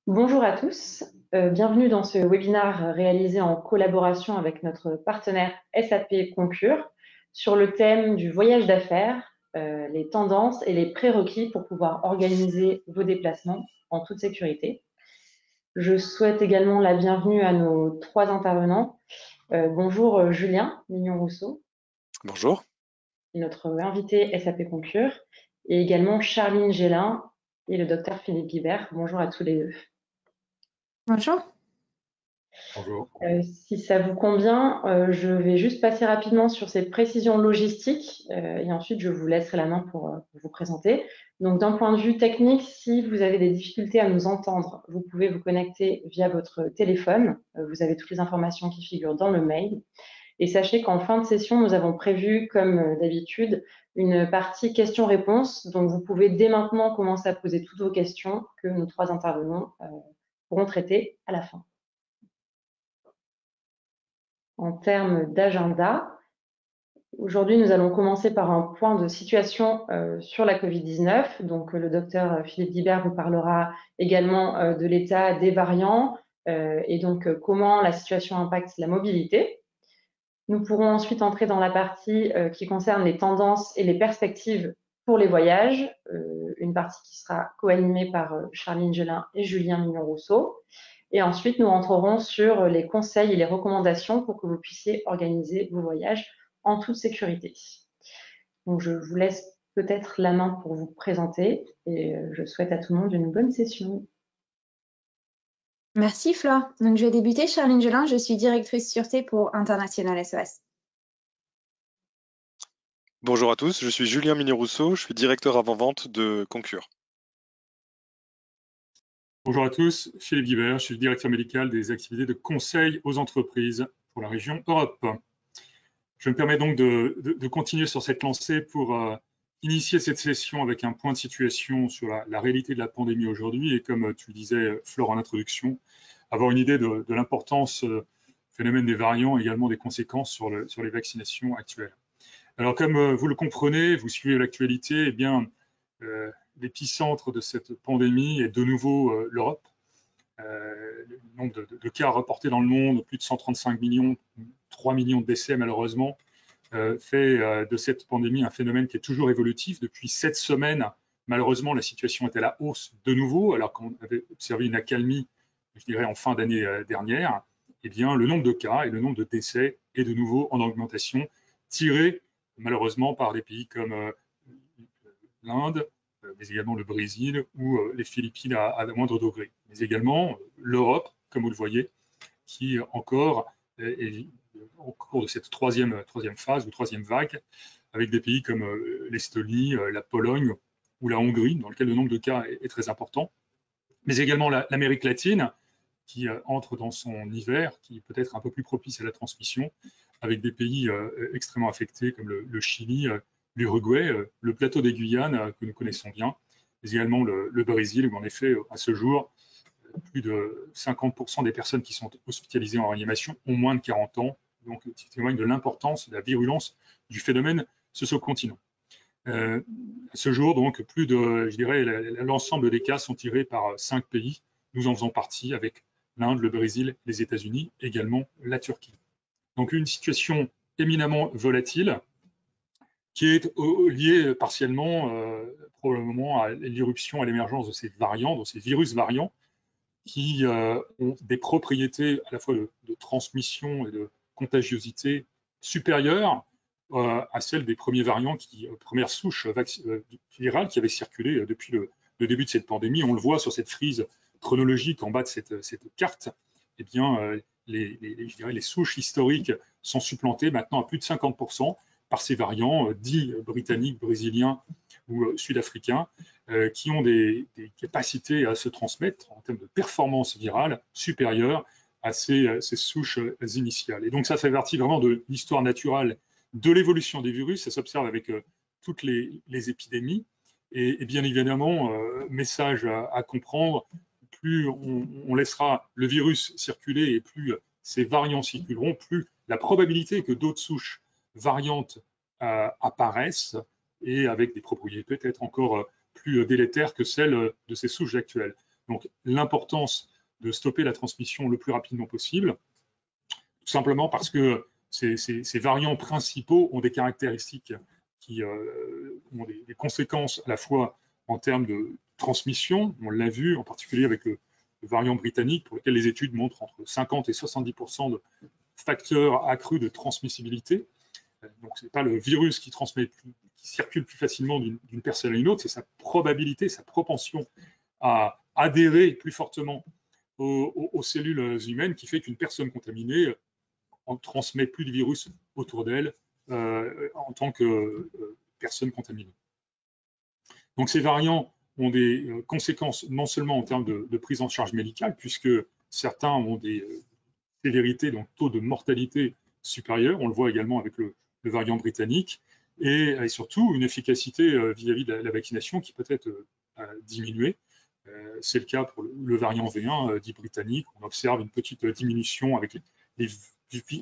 Bonjour à tous, bienvenue dans ce webinaire réalisé en collaboration avec notre partenaire SAP Concur sur le thème du voyage d'affaires, les tendances et les prérequis pour pouvoir organiser vos déplacements en toute sécurité. Je souhaite également la bienvenue à nos trois intervenants. Bonjour Julien Mignon-Rousseau, Bonjour. notre invité SAP Concur, et également Charline Gélin et le docteur Philippe Guibert. Bonjour à tous les deux. Bonjour. Bonjour. Si ça vous convient, je vais juste passer rapidement sur ces précisions logistiques et ensuite je vous laisserai la main pour vous présenter. Donc d'un point de vue technique, si vous avez des difficultés à nous entendre, vous pouvez vous connecter via votre téléphone. Vous avez toutes les informations qui figurent dans le mail. Et sachez qu'en fin de session, nous avons prévu, comme d'habitude, une partie questions-réponses. Donc vous pouvez dès maintenant commencer à poser toutes vos questions que nos trois intervenants pourront traiter à la fin. En termes d'agenda, aujourd'hui, nous allons commencer par un point de situation sur la Covid-19. Donc, le docteur Philippe Guibert vous parlera également de l'état des variants et donc comment la situation impacte la mobilité. Nous pourrons ensuite entrer dans la partie qui concerne les tendances et les perspectives pour les voyages, une partie qui sera co-animée par Charline Gélin et Julien Mignon-Rousseau. Et ensuite, nous rentrerons sur les conseils et les recommandations pour que vous puissiez organiser vos voyages en toute sécurité. Donc, je vous laisse peut-être la main pour vous présenter et je souhaite à tout le monde une bonne session. Merci Flore. Donc je vais débuter. Charline Gélin, je suis directrice sûreté pour International SOS. Bonjour à tous, je suis Julien Mignon-Rousseau, je suis directeur avant-vente de Concur. Bonjour à tous, Philippe Guibert, je suis le directeur médical des activités de conseil aux entreprises pour la région Europe. Je me permets donc de continuer sur cette lancée pour initier cette session avec un point de situation sur la réalité de la pandémie aujourd'hui et comme tu le disais, Flore, en introduction, avoir une idée de l'importance du phénomène des variants et également des conséquences sur les vaccinations actuelles. Alors comme vous le comprenez, vous suivez l'actualité, eh bien, l'épicentre de cette pandémie est de nouveau l'Europe. Le nombre de cas reportés dans le monde, plus de 135 millions, 3 millions de décès malheureusement, fait de cette pandémie un phénomène qui est toujours évolutif. Depuis 7 semaines, malheureusement, la situation est à la hausse de nouveau, alors qu'on avait observé une accalmie, je dirais, en fin d'année dernière. Eh bien, le nombre de cas et le nombre de décès est de nouveau en augmentation, tiré malheureusement par des pays comme l'Inde, mais également le Brésil ou les Philippines à moindre degré. Mais également l'Europe, comme vous le voyez, qui encore est au cours de cette troisième phase ou troisième vague, avec des pays comme l'Estonie, la Pologne ou la Hongrie, dans lequel le nombre de cas est très important, mais également l'Amérique latine, qui entre dans son hiver, qui peut être un peu plus propice à la transmission, avec des pays extrêmement affectés comme le Chili, l'Uruguay, le plateau des Guyanes que nous connaissons bien, mais également le Brésil, où en effet, à ce jour, plus de 50% des personnes qui sont hospitalisées en réanimation ont moins de 40 ans, donc qui témoigne de l'importance, de la virulence du phénomène sur ce continent. À ce jour, donc, plus de, je dirais, l'ensemble des cas sont tirés par 5 pays. Nous en faisons partie avec l'Inde, le Brésil, les États-Unis, également la Turquie. Donc une situation éminemment volatile qui est liée partiellement probablement à l'irruption, à l'émergence de ces variants, de ces virus variants qui ont des propriétés à la fois de transmission et de contagiosité supérieures à celles des premiers variants, premières souches virales qui avaient circulé depuis le début de cette pandémie. On le voit sur cette frise chronologique en bas de cette carte. Eh bien, je dirais, les souches historiques sont supplantées maintenant à plus de 50% par ces variants dits britanniques, brésiliens ou sud-africains, qui ont des capacités à se transmettre en termes de performance virale supérieure à ces souches initiales. Et donc ça fait partie vraiment de l'histoire naturelle de l'évolution des virus. Ça s'observe avec toutes les épidémies. Et bien évidemment, message à comprendre, plus on laissera le virus circuler et plus ces variants circuleront, plus la probabilité que d'autres souches variantes apparaissent et avec des propriétés peut-être encore plus délétères que celles de ces souches actuelles. Donc, l'importance de stopper la transmission le plus rapidement possible, tout simplement parce que ces variants principaux ont des caractéristiques qui ont des conséquences à la fois en termes de transmission, on l'a vu en particulier avec le variant britannique, pour lequel les études montrent entre 50 et 70% de facteurs accrus de transmissibilité. Donc, ce n'est pas le virus qui circule plus facilement d'une personne à une autre, c'est sa probabilité, sa propension à adhérer plus fortement aux cellules humaines qui fait qu'une personne contaminée en transmet plus de virus autour d'elle en tant que personne contaminée. Donc, ces variants ont des conséquences non seulement en termes de prise en charge médicale, puisque certains ont des sévérités, donc taux de mortalité supérieur, on le voit également avec le variant britannique, et surtout une efficacité vis-à-vis de la vaccination qui peut être diminuée. C'est le cas pour le variant V1 dit britannique. On observe une petite diminution avec les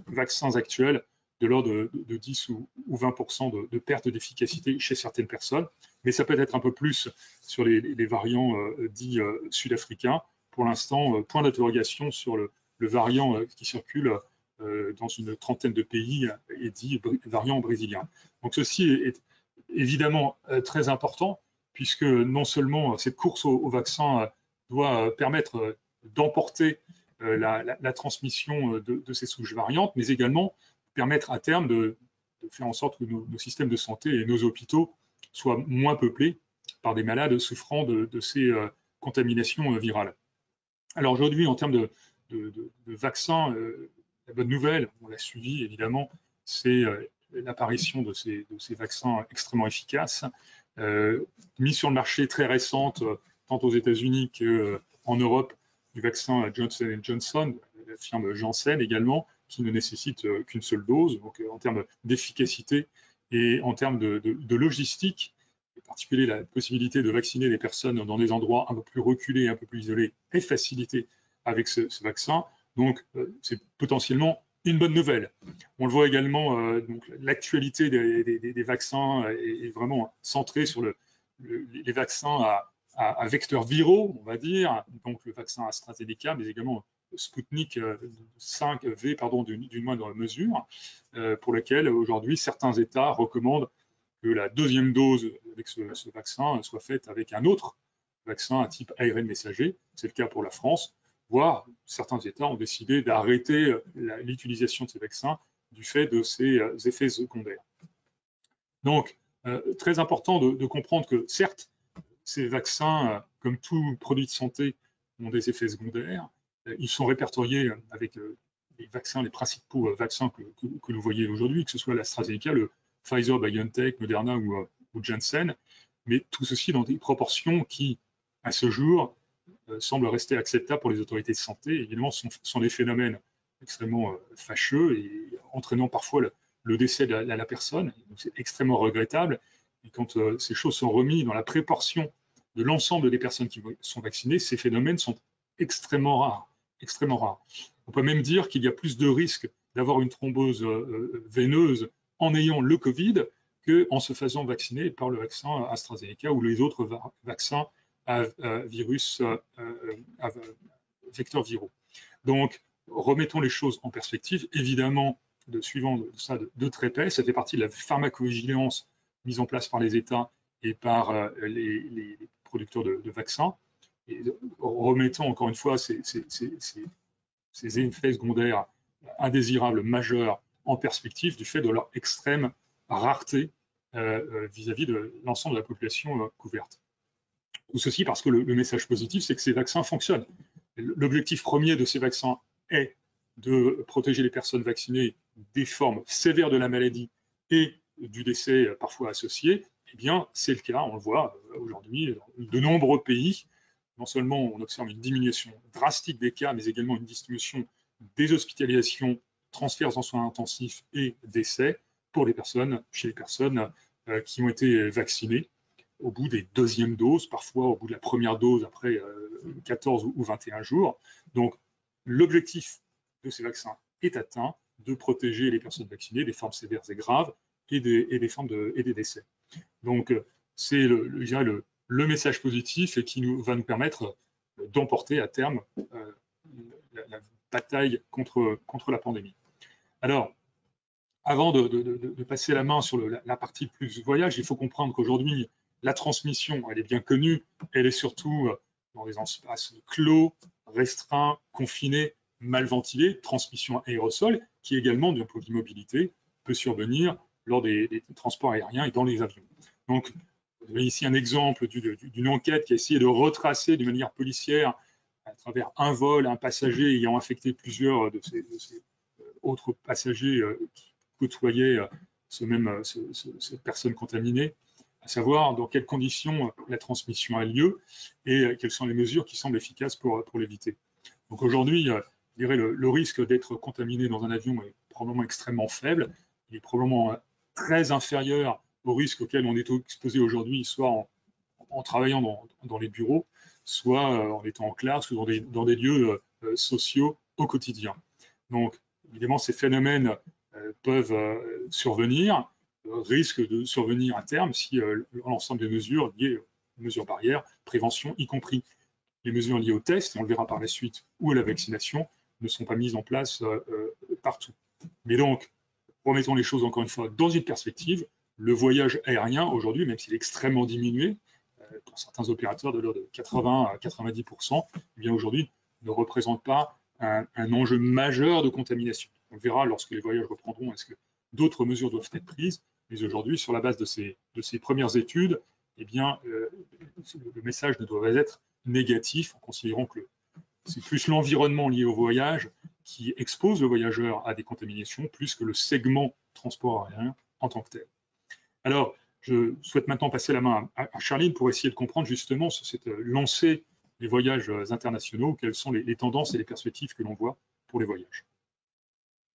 vaccins actuels de l'ordre de 10 ou 20% de perte d'efficacité chez certaines personnes, mais ça peut être un peu plus sur les variants dits sud-africains. Pour l'instant, point d'interrogation sur le variant qui circule dans une trentaine de pays et dit variant brésilien. Donc ceci est évidemment très important, puisque non seulement cette course au vaccin doit permettre d'emporter la transmission de ces souches variantes, mais également permettre à terme de faire en sorte que nos systèmes de santé et nos hôpitaux soient moins peuplés par des malades souffrant de ces contaminations virales. Alors aujourd'hui, en termes de vaccins, la bonne nouvelle, on l'a suivi évidemment, c'est l'apparition de ces vaccins extrêmement efficaces, mis sur le marché très récente, tant aux États-Unis qu'en Europe, du vaccin Johnson & Johnson, la firme Janssen également, qui ne nécessite qu'une seule dose, donc en termes d'efficacité et en termes de logistique, en particulier la possibilité de vacciner les personnes dans des endroits un peu plus reculés, un peu plus isolés, est facilitée avec ce vaccin. Donc, c'est potentiellement une bonne nouvelle. On le voit également, l'actualité des vaccins est vraiment centrée sur les vaccins à vecteurs viraux, on va dire, donc le vaccin AstraZeneca, mais également Sputnik 5V, d'une moindre mesure, pour lequel aujourd'hui certains États recommandent que la deuxième dose avec ce vaccin soit faite avec un autre vaccin à type ARN messager. C'est le cas pour la France, voire certains États ont décidé d'arrêter l'utilisation de ces vaccins du fait de ces effets secondaires. Donc, très important de comprendre que certes, ces vaccins, comme tout produit de santé, ont des effets secondaires. Ils sont répertoriés avec les vaccins, les principaux vaccins que nous voyez aujourd'hui, que ce soit l'AstraZeneca, le Pfizer, BioNTech, Moderna ou Janssen, mais tout ceci dans des proportions qui, à ce jour, semblent rester acceptables pour les autorités de santé. Évidemment, ce sont des phénomènes extrêmement fâcheux et entraînant parfois le décès de la personne. C'est extrêmement regrettable. Et quand ces choses sont remises dans la proportion de l'ensemble des personnes qui sont vaccinées, ces phénomènes sont extrêmement rares. Extrêmement rares. On peut même dire qu'il y a plus de risques d'avoir une thrombose veineuse en ayant le Covid qu'en se faisant vacciner par le vaccin AstraZeneca ou les autres vaccins à vecteurs viraux. Donc, remettons les choses en perspective. Évidemment, suivant ça de très près, ça fait partie de la pharmacovigilance mise en place par les États et par les producteurs de vaccins. Et remettons encore une fois ces effets secondaires indésirables majeurs en perspective du fait de leur extrême rareté vis-à-vis de l'ensemble de la population couverte. Tout ceci parce que le message positif, c'est que ces vaccins fonctionnent. L'objectif premier de ces vaccins est de protéger les personnes vaccinées des formes sévères de la maladie et du décès parfois associé. Eh bien, c'est le cas, on le voit aujourd'hui dans de nombreux pays. Non seulement on observe une diminution drastique des cas, mais également une diminution des hospitalisations, transferts en soins intensifs et décès chez les personnes qui ont été vaccinées au bout des deuxièmes doses, parfois au bout de la première dose après 14 ou 21 jours. Donc, l'objectif de ces vaccins est atteint, de protéger les personnes vaccinées des formes sévères et graves et des décès. Donc, c'est le message positif et qui va nous permettre d'emporter à terme la bataille contre la pandémie. Alors, avant de passer la main sur la partie plus voyage, il faut comprendre qu'aujourd'hui, la transmission, elle est bien connue, elle est surtout dans des espaces clos, restreints, confinés, mal ventilés, transmission aérosol, qui également, d'un point de vue mobilité, peut survenir lors des transports aériens et dans les avions. Donc, vous avez ici un exemple d'une enquête qui a essayé de retracer de manière policière, à travers un vol, un passager ayant affecté plusieurs de ces autres passagers qui côtoyaient cette personne contaminée, à savoir dans quelles conditions la transmission a lieu et quelles sont les mesures qui semblent efficaces pour l'éviter. Donc aujourd'hui, je dirais le risque d'être contaminé dans un avion est probablement extrêmement faible. Il est probablement très inférieur au risque auquel on est exposé aujourd'hui, soit en travaillant dans les bureaux, soit en étant en classe ou dans des lieux sociaux au quotidien. Donc, évidemment, ces phénomènes peuvent survenir, risquent de survenir à terme si l'ensemble des mesures liées aux mesures barrières, prévention, y compris les mesures liées au test, on le verra par la suite, ou à la vaccination, ne sont pas mises en place partout. Mais donc, remettons les choses encore une fois dans une perspective, le voyage aérien aujourd'hui, même s'il est extrêmement diminué, pour certains opérateurs de l'ordre de 80 à 90%, eh bien aujourd'hui ne représente pas un enjeu majeur de contamination. On verra lorsque les voyages reprendront, est-ce que d'autres mesures doivent être prises, mais aujourd'hui, sur la base de ces premières études, eh bien, le message ne doit pas être négatif, en considérant que c'est plus l'environnement lié au voyage qui expose le voyageur à des contaminations, plus que le segment transport aérien en tant que tel. Alors, je souhaite maintenant passer la main à Charline pour essayer de comprendre justement sur cette lancée des voyages internationaux, quelles sont les tendances et les perspectives que l'on voit pour les voyages.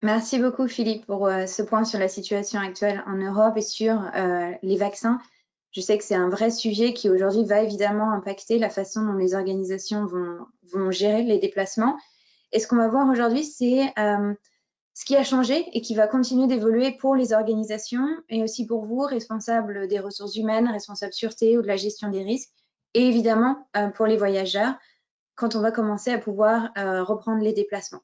Merci beaucoup Philippe pour ce point sur la situation actuelle en Europe et sur les vaccins. Je sais que c'est un vrai sujet qui aujourd'hui va évidemment impacter la façon dont les organisations vont gérer les déplacements. Et ce qu'on va voir aujourd'hui, c'est ce qui a changé et qui va continuer d'évoluer pour les organisations et aussi pour vous, responsables des ressources humaines, responsables sûreté ou de la gestion des risques, et évidemment pour les voyageurs, quand on va commencer à pouvoir reprendre les déplacements.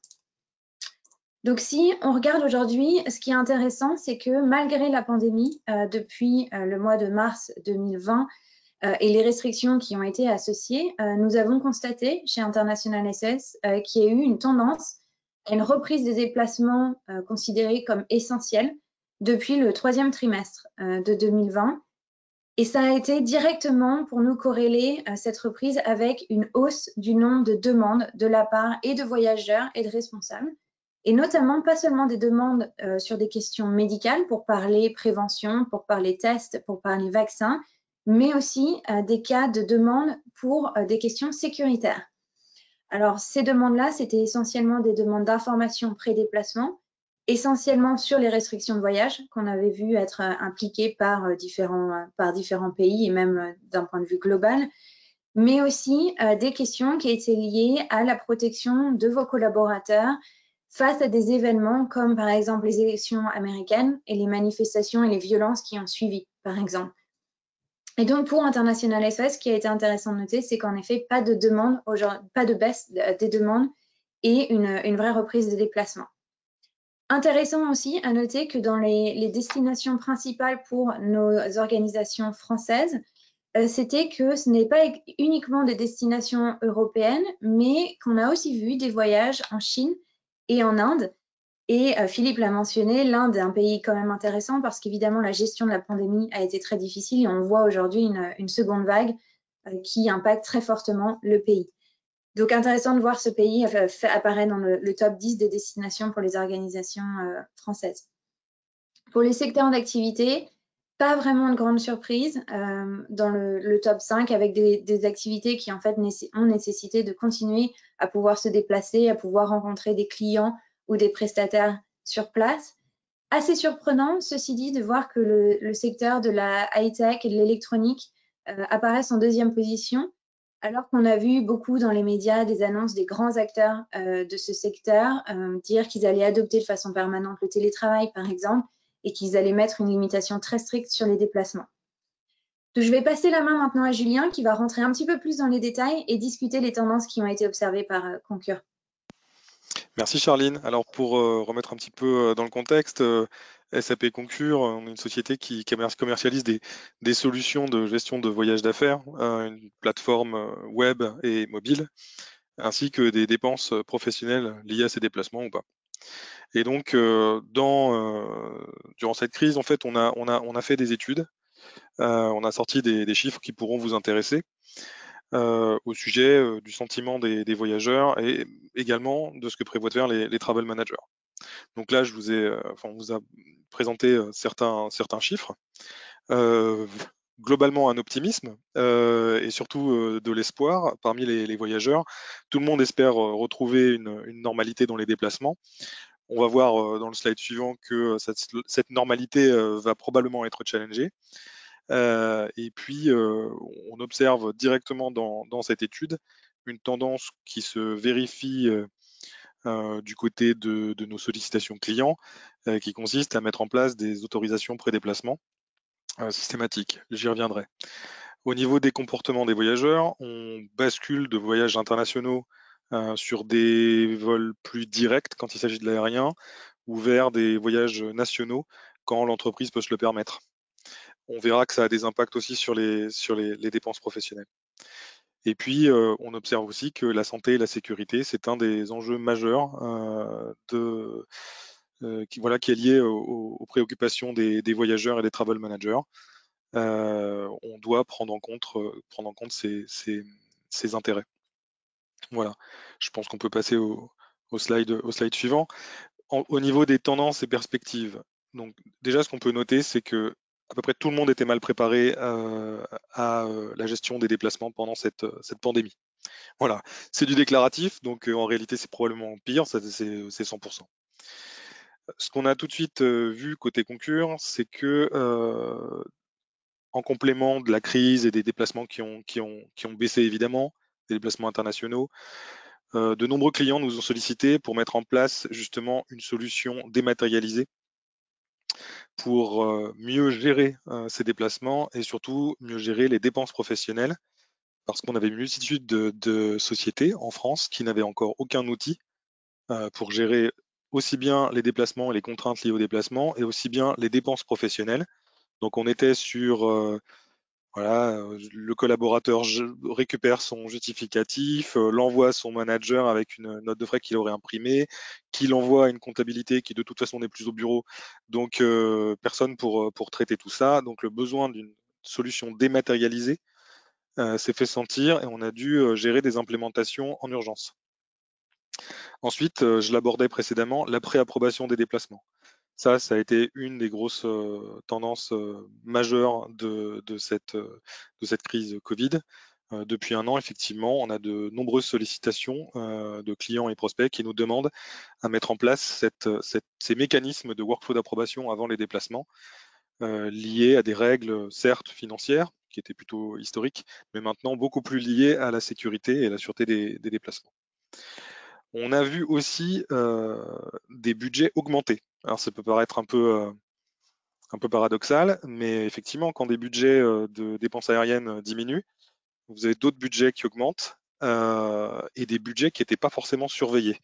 Donc, si on regarde aujourd'hui, ce qui est intéressant, c'est que malgré la pandémie, depuis le mois de mars 2020 et les restrictions qui ont été associées, nous avons constaté chez International SOS qu'il y a eu une tendance à une reprise des déplacements considérés comme essentiels depuis le troisième trimestre de 2020. Et ça a été directement pour nous corréler cette reprise avec une hausse du nombre de demandes de la part et de voyageurs et de responsables. Et notamment, pas seulement des demandes sur des questions médicales pour parler prévention, pour parler tests, pour parler vaccins, mais aussi des cas de demandes pour des questions sécuritaires. Alors, ces demandes-là, c'était essentiellement des demandes d'information pré-déplacement, essentiellement sur les restrictions de voyage qu'on avait vu être impliquées par différents pays et même d'un point de vue global, mais aussi des questions qui étaient liées à la protection de vos collaborateurs face à des événements comme par exemple les élections américaines et les manifestations et les violences qui ont suivi, par exemple. Et donc pour International SOS, ce qui a été intéressant de noter, c'est qu'en effet, pas de baisse des demandes et une vraie reprise des déplacements. Intéressant aussi à noter que dans les destinations principales pour nos organisations françaises, c'était que ce n'est pas uniquement des destinations européennes, mais qu'on a aussi vu des voyages en Chine et en Inde. Et Philippe l'a mentionné, l'Inde est un pays quand même intéressant parce qu'évidemment, la gestion de la pandémie a été très difficile et on voit aujourd'hui une seconde vague qui impacte très fortement le pays. Donc, intéressant de voir ce pays apparaître dans le top 10 des destinations pour les organisations françaises. Pour les secteurs d'activité, pas vraiment de grande surprise dans le top 5 avec des activités qui en fait ont nécessité de continuer à pouvoir se déplacer, à pouvoir rencontrer des clients ou des prestataires sur place. Assez surprenant, ceci dit, de voir que le secteur de la high-tech et de l'électronique apparaissent en deuxième position, alors qu'on a vu beaucoup dans les médias des annonces des grands acteurs de ce secteur dire qu'ils allaient adopter de façon permanente le télétravail, par exemple, et qu'ils allaient mettre une limitation très stricte sur les déplacements. Donc, je vais passer la main maintenant à Julien qui va rentrer un petit peu plus dans les détails et discuter les tendances qui ont été observées par Concur. Merci Charline. Alors pour remettre un petit peu dans le contexte, SAP Concur, on est une société qui commercialise des solutions de gestion de voyage d'affaires, une plateforme web et mobile, ainsi que des dépenses professionnelles liées à ces déplacements ou pas. Et donc durant cette crise, en fait, on a fait des études, on a sorti des chiffres qui pourront vous intéresser. Au sujet du sentiment des voyageurs et également de ce que prévoient de faire les travel managers. Donc là, on vous a présenté certains chiffres. Globalement, un optimisme et surtout de l'espoir parmi les voyageurs. Tout le monde espère retrouver une normalité dans les déplacements. On va voir dans le slide suivant que cette normalité va probablement être challengée. Et puis, on observe directement dans cette étude une tendance qui se vérifie du côté de nos sollicitations clients, qui consiste à mettre en place des autorisations pré-déplacement systématiques. J'y reviendrai. Au niveau des comportements des voyageurs, on bascule de voyages internationaux sur des vols plus directs quand il s'agit de l'aérien ou vers des voyages nationaux quand l'entreprise peut se le permettre. On verra que ça a des impacts aussi sur les dépenses professionnelles. Et puis, on observe aussi que la santé et la sécurité, c'est un des enjeux majeurs qui est lié aux préoccupations des voyageurs et des travel managers. On doit prendre en compte ces intérêts. Voilà, je pense qu'on peut passer au slide suivant. Au niveau des tendances et perspectives, donc déjà ce qu'on peut noter, c'est que à peu près tout le monde était mal préparé à la gestion des déplacements pendant cette pandémie. Voilà, c'est du déclaratif, donc en réalité c'est probablement pire, c'est 100%. Ce qu'on a tout de suite vu côté Concur, c'est que en complément de la crise et des déplacements qui ont baissé évidemment, des déplacements internationaux, de nombreux clients nous ont sollicité pour mettre en place justement une solution dématérialisée pour mieux gérer ces déplacements et surtout mieux gérer les dépenses professionnelles, parce qu'on avait une multitude de sociétés en France qui n'avaient encore aucun outil pour gérer aussi bien les déplacements et les contraintes liées aux déplacements et aussi bien les dépenses professionnelles. Donc on était sur le collaborateur récupère son justificatif, l'envoie à son manager avec une note de frais qu'il aurait imprimée, qu'il envoie à une comptabilité qui de toute façon n'est plus au bureau, donc personne pour traiter tout ça. Donc le besoin d'une solution dématérialisée s'est fait sentir et on a dû gérer des implémentations en urgence. Ensuite, je l'abordais précédemment, la pré-approbation des déplacements. Ça a été une des grosses tendances majeures de cette crise Covid. Depuis un an, effectivement, on a de nombreuses sollicitations de clients et prospects qui nous demandent à mettre en place ces mécanismes de workflow d'approbation avant les déplacements, liés à des règles, certes financières, qui étaient plutôt historiques, mais maintenant beaucoup plus liées à la sécurité et la sûreté des déplacements. On a vu aussi des budgets augmenter. Alors ça peut paraître un peu paradoxal, mais effectivement, quand des budgets de dépenses aériennes diminuent, vous avez d'autres budgets qui augmentent et des budgets qui n'étaient pas forcément surveillés.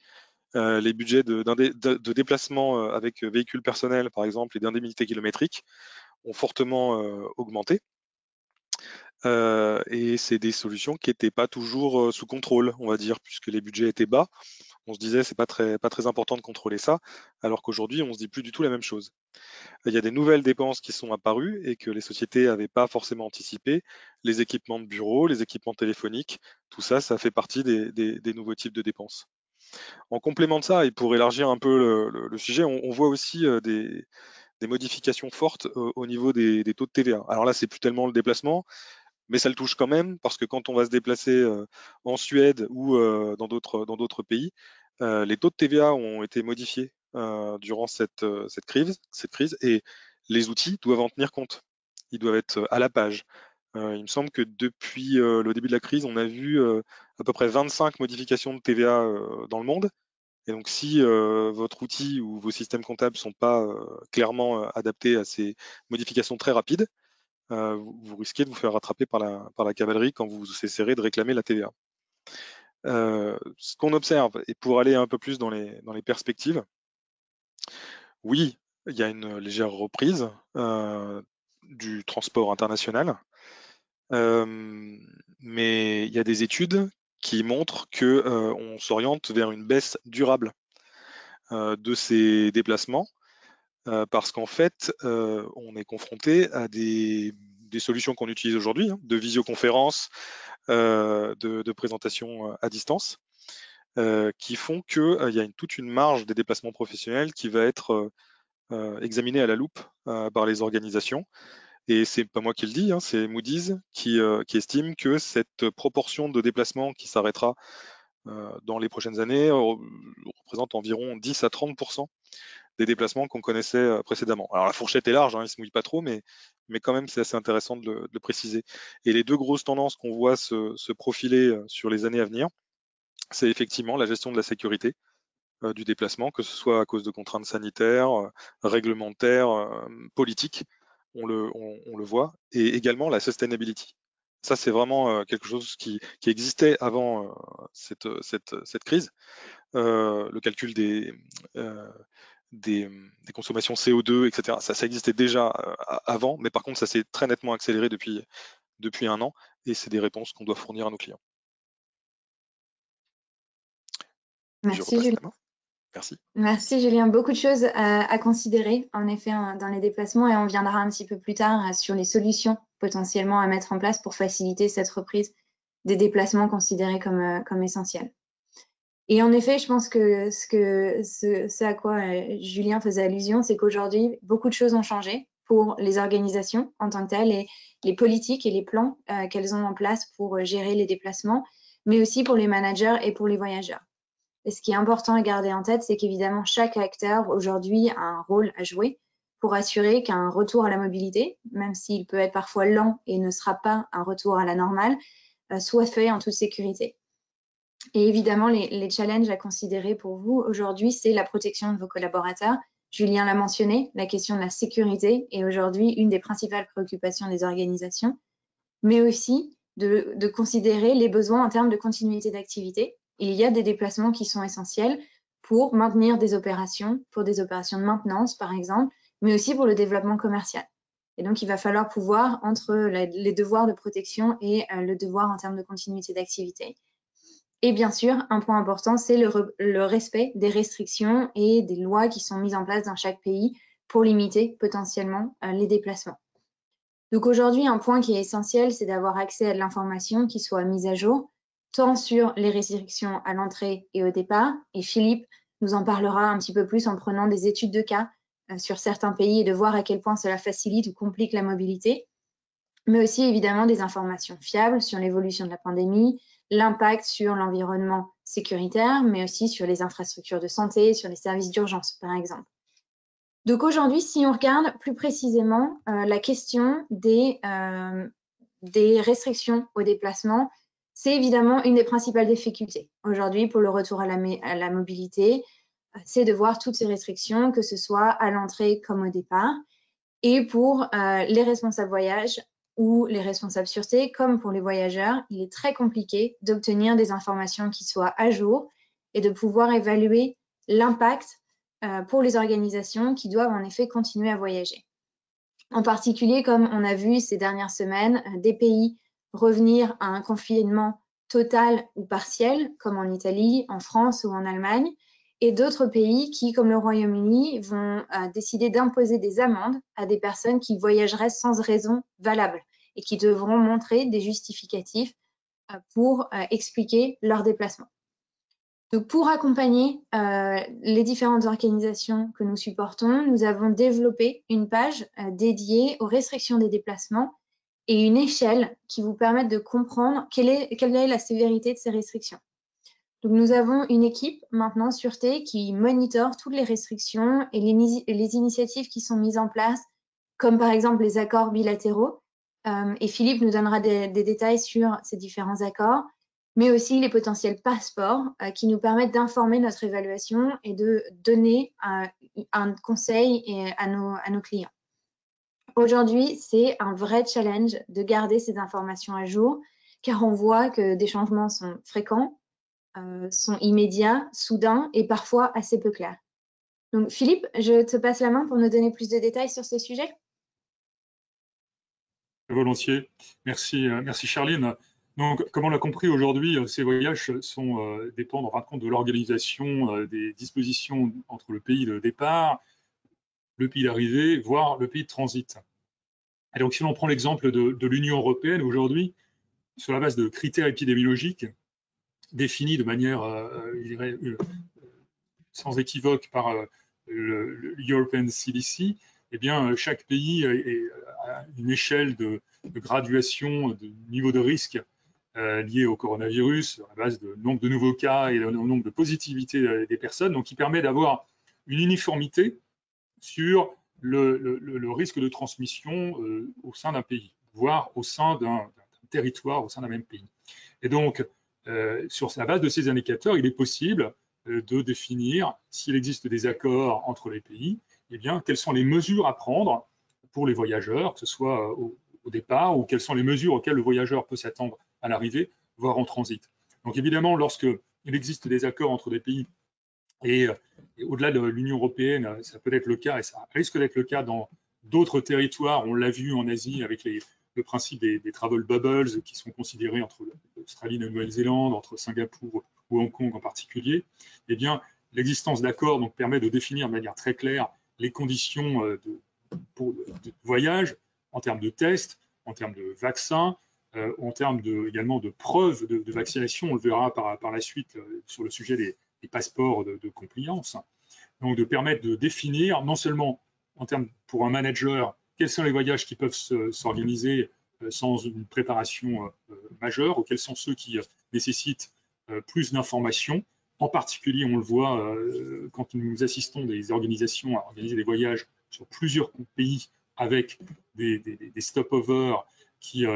Les budgets de déplacement avec véhicules personnels, par exemple, et d'indemnités kilométriques ont fortement augmenté. Et c'est des solutions qui n'étaient pas toujours sous contrôle, on va dire, puisque les budgets étaient bas. On se disait c'est pas très important de contrôler ça, alors qu'aujourd'hui on se dit plus du tout la même chose. Il y a des nouvelles dépenses qui sont apparues et que les sociétés n'avaient pas forcément anticipé. Les équipements de bureau, les équipements téléphoniques, tout ça, ça fait partie des nouveaux types de dépenses. En complément de ça, et pour élargir un peu le sujet, on voit aussi des modifications fortes au niveau des taux de TVA. Alors là, c'est plus tellement le déplacement, mais ça le touche quand même, parce que quand on va se déplacer en Suède ou dans d'autres pays, les taux de TVA ont été modifiés durant cette crise, et les outils doivent en tenir compte. Ils doivent être à la page. Il me semble que depuis le début de la crise, on a vu à peu près 25 modifications de TVA dans le monde. Et donc, si votre outil ou vos systèmes comptables ne sont pas clairement adaptés à ces modifications très rapides, vous risquez de vous faire rattraper par la cavalerie quand vous cesserez de réclamer la TVA. Ce qu'on observe, et pour aller un peu plus dans les perspectives, oui, il y a une légère reprise du transport international, mais il y a des études qui montrent que on s'oriente vers une baisse durable de ces déplacements, parce qu'en fait, on est confronté à des solutions qu'on utilise aujourd'hui, de visioconférence, de présentation à distance, qui font qu'il y a toute une marge des déplacements professionnels qui va être examinée à la loupe par les organisations. Et c'est pas moi qui le dis, c'est Moody's qui estime que cette proportion de déplacements qui s'arrêtera dans les prochaines années représente environ 10 à 30% des déplacements qu'on connaissait précédemment. Alors la fourchette est large, il ne se mouille pas trop, mais quand même c'est assez intéressant de le préciser. Et les deux grosses tendances qu'on voit se profiler sur les années à venir, c'est effectivement la gestion de la sécurité du déplacement, que ce soit à cause de contraintes sanitaires, réglementaires, politiques, on le voit, et également la sustainability. Ça, c'est vraiment quelque chose qui existait avant cette crise. Le calcul des consommations CO2, etc. Ça existait déjà avant, mais par contre, ça s'est très nettement accéléré depuis un an, et c'est des réponses qu'on doit fournir à nos clients. Merci, Julien. Merci. Merci, Julien. Beaucoup de choses à considérer, en effet, dans les déplacements, et on viendra un petit peu plus tard sur les solutions potentiellement à mettre en place pour faciliter cette reprise des déplacements considérés comme essentiels. Et en effet, je pense que ce à quoi Julien faisait allusion, c'est qu'aujourd'hui, beaucoup de choses ont changé pour les organisations en tant que telles, et les politiques et les plans qu'elles ont en place pour gérer les déplacements, mais aussi pour les managers et pour les voyageurs. Et ce qui est important à garder en tête, c'est qu'évidemment, chaque acteur aujourd'hui a un rôle à jouer pour assurer qu'un retour à la mobilité, même s'il peut être parfois lent et ne sera pas un retour à la normale, soit fait en toute sécurité. Et évidemment, les challenges à considérer pour vous aujourd'hui, c'est la protection de vos collaborateurs. Julien l'a mentionné, la question de la sécurité est aujourd'hui une des principales préoccupations des organisations, mais aussi de considérer les besoins en termes de continuité d'activité. Il y a des déplacements qui sont essentiels pour maintenir des opérations, pour des opérations de maintenance par exemple, mais aussi pour le développement commercial. Et donc, il va falloir pouvoir, entre les devoirs de protection et le devoir en termes de continuité d'activité. Et bien sûr, un point important, c'est le respect des restrictions et des lois qui sont mises en place dans chaque pays pour limiter potentiellement les déplacements. Donc aujourd'hui, un point qui est essentiel, c'est d'avoir accès à de l'information qui soit mise à jour, tant sur les restrictions à l'entrée et au départ, et Philippe nous en parlera un petit peu plus en prenant des études de cas sur certains pays et de voir à quel point cela facilite ou complique la mobilité, mais aussi évidemment des informations fiables sur l'évolution de la pandémie, l'impact sur l'environnement sécuritaire, mais aussi sur les infrastructures de santé, sur les services d'urgence par exemple. Donc aujourd'hui, si on regarde plus précisément la question des restrictions au déplacement, c'est évidemment une des principales difficultés aujourd'hui pour le retour à la mobilité, c'est de voir toutes ces restrictions, que ce soit à l'entrée comme au départ, et pour les responsables voyage ou les responsables sûreté, comme pour les voyageurs, il est très compliqué d'obtenir des informations qui soient à jour et de pouvoir évaluer l'impact pour les organisations qui doivent en effet continuer à voyager. En particulier, comme on a vu ces dernières semaines, des pays revenir à un confinement total ou partiel, comme en Italie, en France ou en Allemagne, et d'autres pays qui, comme le Royaume-Uni, vont décider d'imposer des amendes à des personnes qui voyageraient sans raison valable et qui devront montrer des justificatifs pour expliquer leur déplacement. Donc, pour accompagner les différentes organisations que nous supportons, nous avons développé une page dédiée aux restrictions des déplacements et une échelle qui vous permette de comprendre quelle est la sévérité de ces restrictions. Donc, nous avons une équipe maintenant sûreté qui monitore toutes les restrictions et les initiatives qui sont mises en place, comme par exemple les accords bilatéraux. Et Philippe nous donnera des détails sur ces différents accords, mais aussi les potentiels passeports qui nous permettent d'informer notre évaluation et de donner un conseil à nos clients. Aujourd'hui, c'est un vrai challenge de garder ces informations à jour, car on voit que des changements sont fréquents, sont immédiats, soudains et parfois assez peu clairs. Donc Philippe, je te passe la main pour nous donner plus de détails sur ce sujet. Volontiers. Merci Charline. Donc, comme on l'a compris aujourd'hui, ces voyages dépendent en fin de compte de l'organisation des dispositions entre le pays de départ, le pays d'arrivée, voire le pays de transit. Et donc, si l'on prend l'exemple de l'Union européenne aujourd'hui, sur la base de critères épidémiologiques définis de manière, je dirais, sans équivoque par le European CDC, eh bien, chaque pays a une échelle de graduation de niveau de risque lié au coronavirus, à la base de nombre de nouveaux cas et le nombre de positivités des personnes, donc qui permet d'avoir une uniformité sur le risque de transmission au sein d'un pays, voire au sein d'un territoire, au sein d'un même pays. Et donc, sur la base de ces indicateurs, il est possible de définir, s'il existe des accords entre les pays, eh bien, quelles sont les mesures à prendre pour les voyageurs, que ce soit au départ, ou quelles sont les mesures auxquelles le voyageur peut s'attendre à l'arrivée, voire en transit. Donc évidemment, lorsqu'il existe des accords entre des pays, et au-delà de l'Union européenne, ça peut être le cas, et ça risque d'être le cas dans d'autres territoires, on l'a vu en Asie avec le principe des travel bubbles qui sont considérés entre l'Australie et la Nouvelle-Zélande, entre Singapour ou Hong Kong en particulier, eh bien, l'existence d'accords donc, permet de définir de manière très claire les conditions de voyage en termes de tests, en termes de vaccins, en termes également de preuves de vaccination. On le verra par la suite sur le sujet des passeports de compliance. Donc, de permettre de définir non seulement en termes pour un manager quels sont les voyages qui peuvent s'organiser sans une préparation majeure, ou quels sont ceux qui nécessitent plus d'informations. En particulier, on le voit quand nous assistons des organisations à organiser des voyages sur plusieurs pays avec des stopovers qui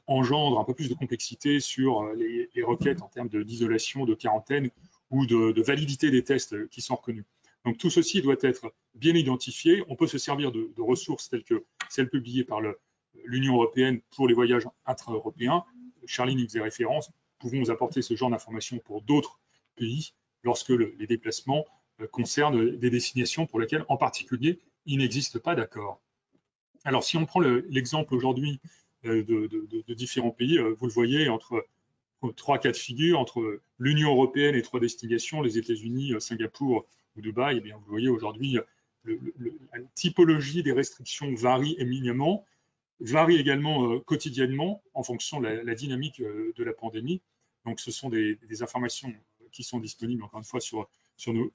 engendrent un peu plus de complexité sur les requêtes en termes d'isolation, de quarantaine ou de validité des tests qui sont reconnus. Donc tout ceci doit être bien identifié. On peut se servir de ressources telles que celles publiées par l'Union européenne pour les voyages intra-européens. Charline y faisait référence. Nous pouvons apporter ce genre d'informations pour d'autres pays lorsque les déplacements concernent des destinations pour lesquelles, en particulier, il n'existe pas d'accord. Alors, si on prend l'exemple aujourd'hui de différents pays, vous le voyez, entre trois cas de figure, entre l'Union européenne et trois destinations, les États-Unis, Singapour ou Dubaï, eh bien, vous voyez aujourd'hui, la typologie des restrictions varie éminemment, varie également quotidiennement en fonction de la dynamique de la pandémie. Donc, ce sont des informations qui sont disponibles, encore une fois, sur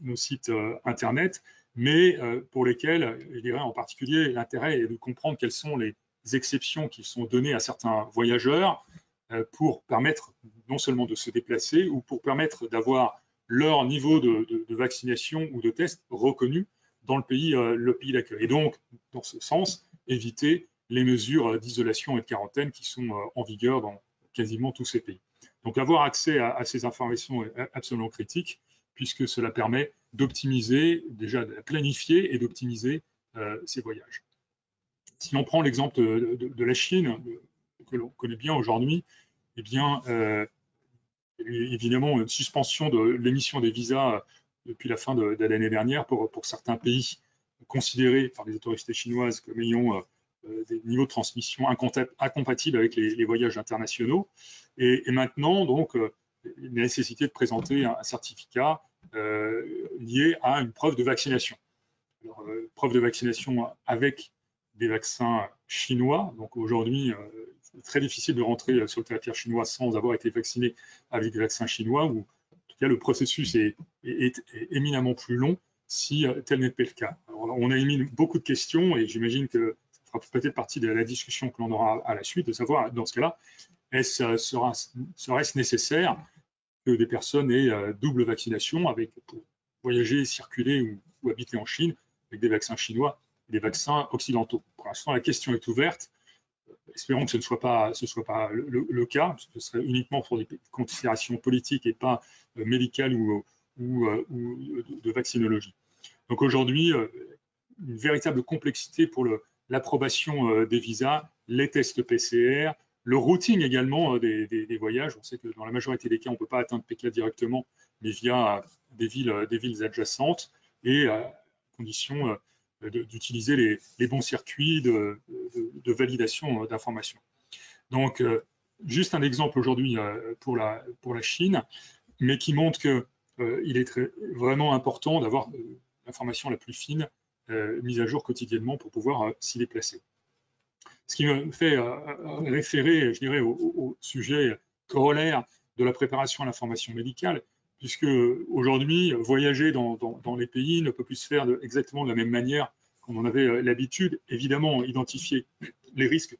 nos sites Internet, mais pour lesquelles, je dirais en particulier, l'intérêt est de comprendre quelles sont les exceptions qui sont données à certains voyageurs pour permettre non seulement de se déplacer ou pour permettre d'avoir leur niveau de vaccination ou de test reconnu dans le pays d'accueil. Et donc, dans ce sens, éviter les mesures d'isolation et de quarantaine qui sont en vigueur dans quasiment tous ces pays. Donc, avoir accès à ces informations est absolument critique, puisque cela permet d'optimiser, déjà de planifier et d'optimiser ces voyages. Si l'on prend l'exemple de la Chine, que l'on connaît bien aujourd'hui, eh bien, évidemment, une suspension de l'émission des visas depuis la fin de l'année dernière pour certains pays considérés par les autorités chinoises comme ayant des niveaux de transmission incompatibles avec les voyages internationaux. Et maintenant, donc, la nécessité de présenter un certificat lié à une preuve de vaccination. Alors, preuve de vaccination avec des vaccins chinois. Donc aujourd'hui, c'est très difficile de rentrer sur le territoire chinois sans avoir été vacciné avec des vaccins chinois, ou en tout cas le processus est éminemment plus long si tel n'est pas le cas. Alors, on a émis beaucoup de questions et j'imagine que ça fera peut-être partie de la discussion que l'on aura à la suite, de savoir dans ce cas-là, serait-ce nécessaire que des personnes aient double vaccination pour voyager, circuler ou habiter en Chine avec des vaccins chinois et des vaccins occidentaux. Pour l'instant, la question est ouverte. Espérons que ce ne soit pas le cas, parce que ce serait uniquement pour des considérations politiques et pas médicales ou de vaccinologie. Donc aujourd'hui, une véritable complexité pour l'approbation des visas, les tests PCR, le routing également des voyages. On sait que dans la majorité des cas, on ne peut pas atteindre Pékin directement, mais via des villes adjacentes, et à condition d'utiliser les bons circuits de validation d'informations. Donc, juste un exemple aujourd'hui pour la Chine, mais qui montre qu'il est vraiment important d'avoir l'information la plus fine mise à jour quotidiennement pour pouvoir s'y déplacer. Ce qui me fait référer, je dirais, au sujet corollaire de la préparation à l'information médicale, puisque aujourd'hui, voyager dans les pays ne peut plus se faire exactement de la même manière qu'on en avait l'habitude. Évidemment, identifier les risques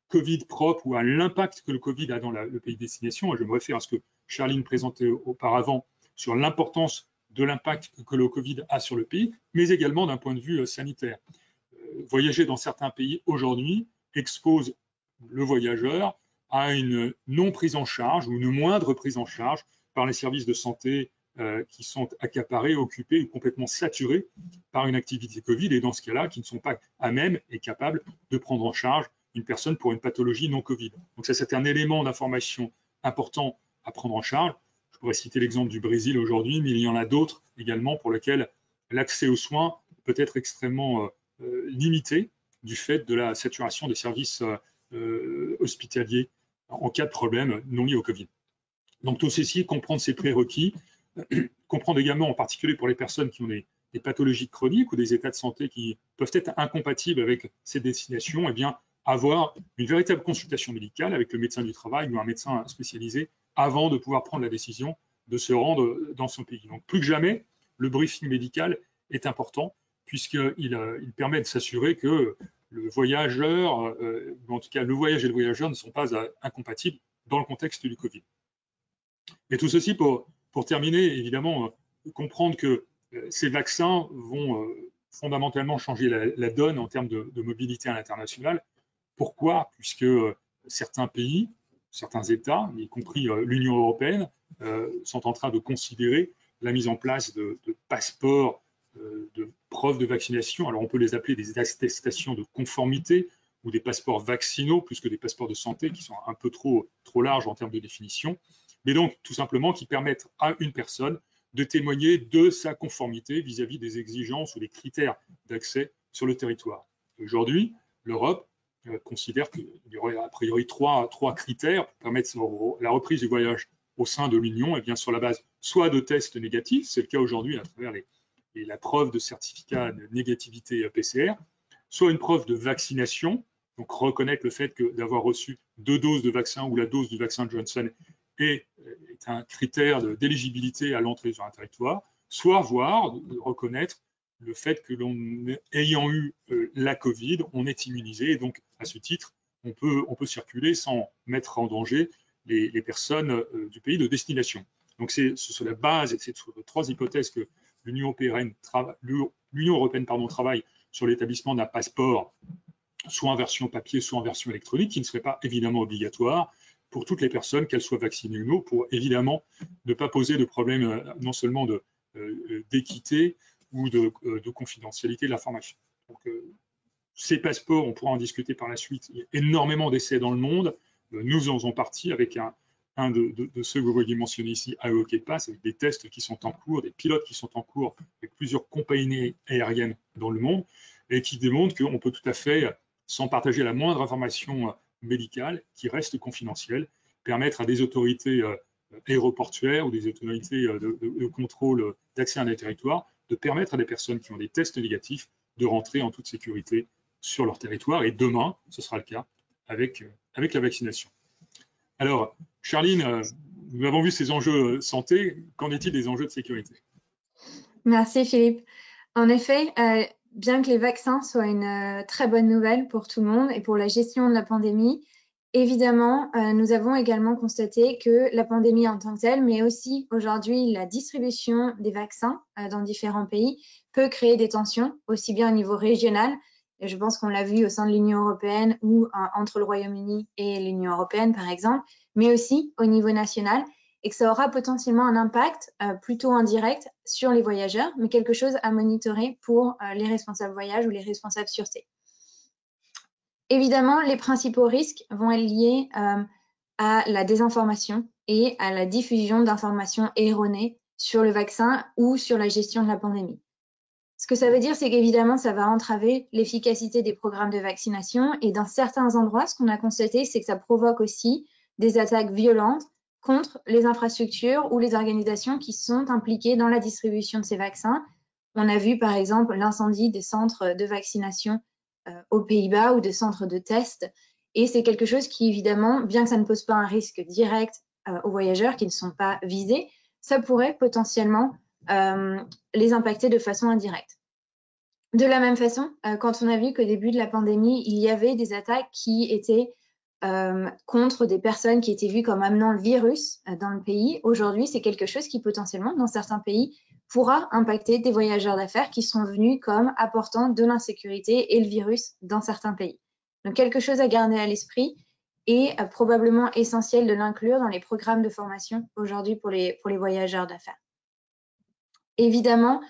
Covid propres ou à l'impact que le Covid a dans le pays de destination. Je me réfère à ce que Charline présentait auparavant sur l'importance de l'impact que le Covid a sur le pays, mais également d'un point de vue sanitaire. Voyager dans certains pays aujourd'hui expose le voyageur à une non prise en charge ou une moindre prise en charge par les services de santé qui sont accaparés, occupés ou complètement saturés par une activité Covid, et dans ce cas-là, qui ne sont pas à même et capables de prendre en charge une personne pour une pathologie non Covid. Donc ça, c'est un élément d'information important à prendre en charge. Je pourrais citer l'exemple du Brésil aujourd'hui, mais il y en a d'autres également pour lesquels l'accès aux soins peut être extrêmement limité du fait de la saturation des services hospitaliers en cas de problème non lié au Covid. Donc tout ceci, comprendre ces prérequis, comprendre également en particulier pour les personnes qui ont des pathologies chroniques ou des états de santé qui peuvent être incompatibles avec ces destinations, eh bien, avoir une véritable consultation médicale avec le médecin du travail ou un médecin spécialisé avant de pouvoir prendre la décision de se rendre dans son pays. Donc plus que jamais, le briefing médical est important puisqu'il permet de s'assurer que le voyageur, ou en tout cas le voyage et le voyageur ne sont pas incompatibles dans le contexte du Covid. Et tout ceci pour terminer, évidemment, comprendre que ces vaccins vont fondamentalement changer la donne en termes de mobilité à l'international. Pourquoi? Puisque certains pays, certains États, y compris l'Union européenne, sont en train de considérer la mise en place de passeports, de preuves de vaccination. Alors on peut les appeler des attestations de conformité ou des passeports vaccinaux plus que des passeports de santé qui sont un peu trop larges en termes de définition, mais donc tout simplement qui permettent à une personne de témoigner de sa conformité vis-à-vis des exigences ou des critères d'accès sur le territoire. Aujourd'hui, l'Europe considère qu'il y aurait a priori trois critères pour permettre la reprise du voyage au sein de l'Union, et bien sur la base soit de tests négatifs, c'est le cas aujourd'hui à travers la preuve de certificat de négativité PCR, soit une preuve de vaccination, donc reconnaître le fait d'avoir reçu 2 doses de vaccin ou la dose du vaccin Johnson est un critère d'éligibilité à l'entrée sur un territoire, soit reconnaître le fait que ayant eu la Covid, on est immunisé, et donc à ce titre, on peut circuler sans mettre en danger les personnes du pays de destination. Donc c'est sur la base de ces 3 hypothèses que l'Union européenne travaille sur l'établissement d'un passeport, soit en version papier, soit en version électronique, qui ne serait pas évidemment obligatoire pour toutes les personnes, qu'elles soient vaccinées ou non, pour évidemment ne pas poser de problème non seulement d'équité ou de confidentialité de l'information. Donc, ces passeports, on pourra en discuter par la suite. Il y a énormément d'essais dans le monde. Nous en faisons partie avec un de ceux que vous voyez mentionner ici, AEOK Pass, avec des tests qui sont en cours, des pilotes qui sont en cours avec plusieurs compagnies aériennes dans le monde et qui démontrent qu'on peut tout à fait, sans partager la moindre information médicale qui reste confidentielle, permettre à des autorités aéroportuaires ou des autorités de contrôle d'accès à des territoires de permettre à des personnes qui ont des tests négatifs de rentrer en toute sécurité sur leur territoire. Et demain, ce sera le cas avec la vaccination. Alors, Charline, nous avons vu ces enjeux santé. Qu'en est-il des enjeux de sécurité? Merci Philippe. En effet, bien que les vaccins soient une très bonne nouvelle pour tout le monde et pour la gestion de la pandémie, évidemment, nous avons également constaté que la pandémie en tant que telle, mais aussi aujourd'hui la distribution des vaccins dans différents pays, peut créer des tensions, aussi bien au niveau régional, et je pense qu'on l'a vu au sein de l'Union européenne ou entre le Royaume-Uni et l'Union européenne, par exemple, mais aussi au niveau national, et que ça aura potentiellement un impact plutôt indirect sur les voyageurs, mais quelque chose à monitorer pour les responsables voyage ou les responsables sûreté. Évidemment, les principaux risques vont être liés à la désinformation et à la diffusion d'informations erronées sur le vaccin ou sur la gestion de la pandémie. Ce que ça veut dire, c'est qu'évidemment, ça va entraver l'efficacité des programmes de vaccination et dans certains endroits, ce qu'on a constaté, c'est que ça provoque aussi des attaques violentes contre les infrastructures ou les organisations qui sont impliquées dans la distribution de ces vaccins. On a vu par exemple l'incendie des centres de vaccination aux Pays-Bas ou de centres de tests. Et c'est quelque chose qui, évidemment, bien que ça ne pose pas un risque direct aux voyageurs qui ne sont pas visés, ça pourrait potentiellement les impacter de façon indirecte. De la même façon, quand on a vu qu'au début de la pandémie, il y avait des attaques qui étaient contre des personnes qui étaient vues comme amenant le virus dans le pays, aujourd'hui, c'est quelque chose qui potentiellement, dans certains pays, pourra impacter des voyageurs d'affaires qui sont venus comme apportant de l'insécurité et le virus dans certains pays. Donc, quelque chose à garder à l'esprit et probablement essentiel de l'inclure dans les programmes de formation aujourd'hui pour les voyageurs d'affaires. Évidemment,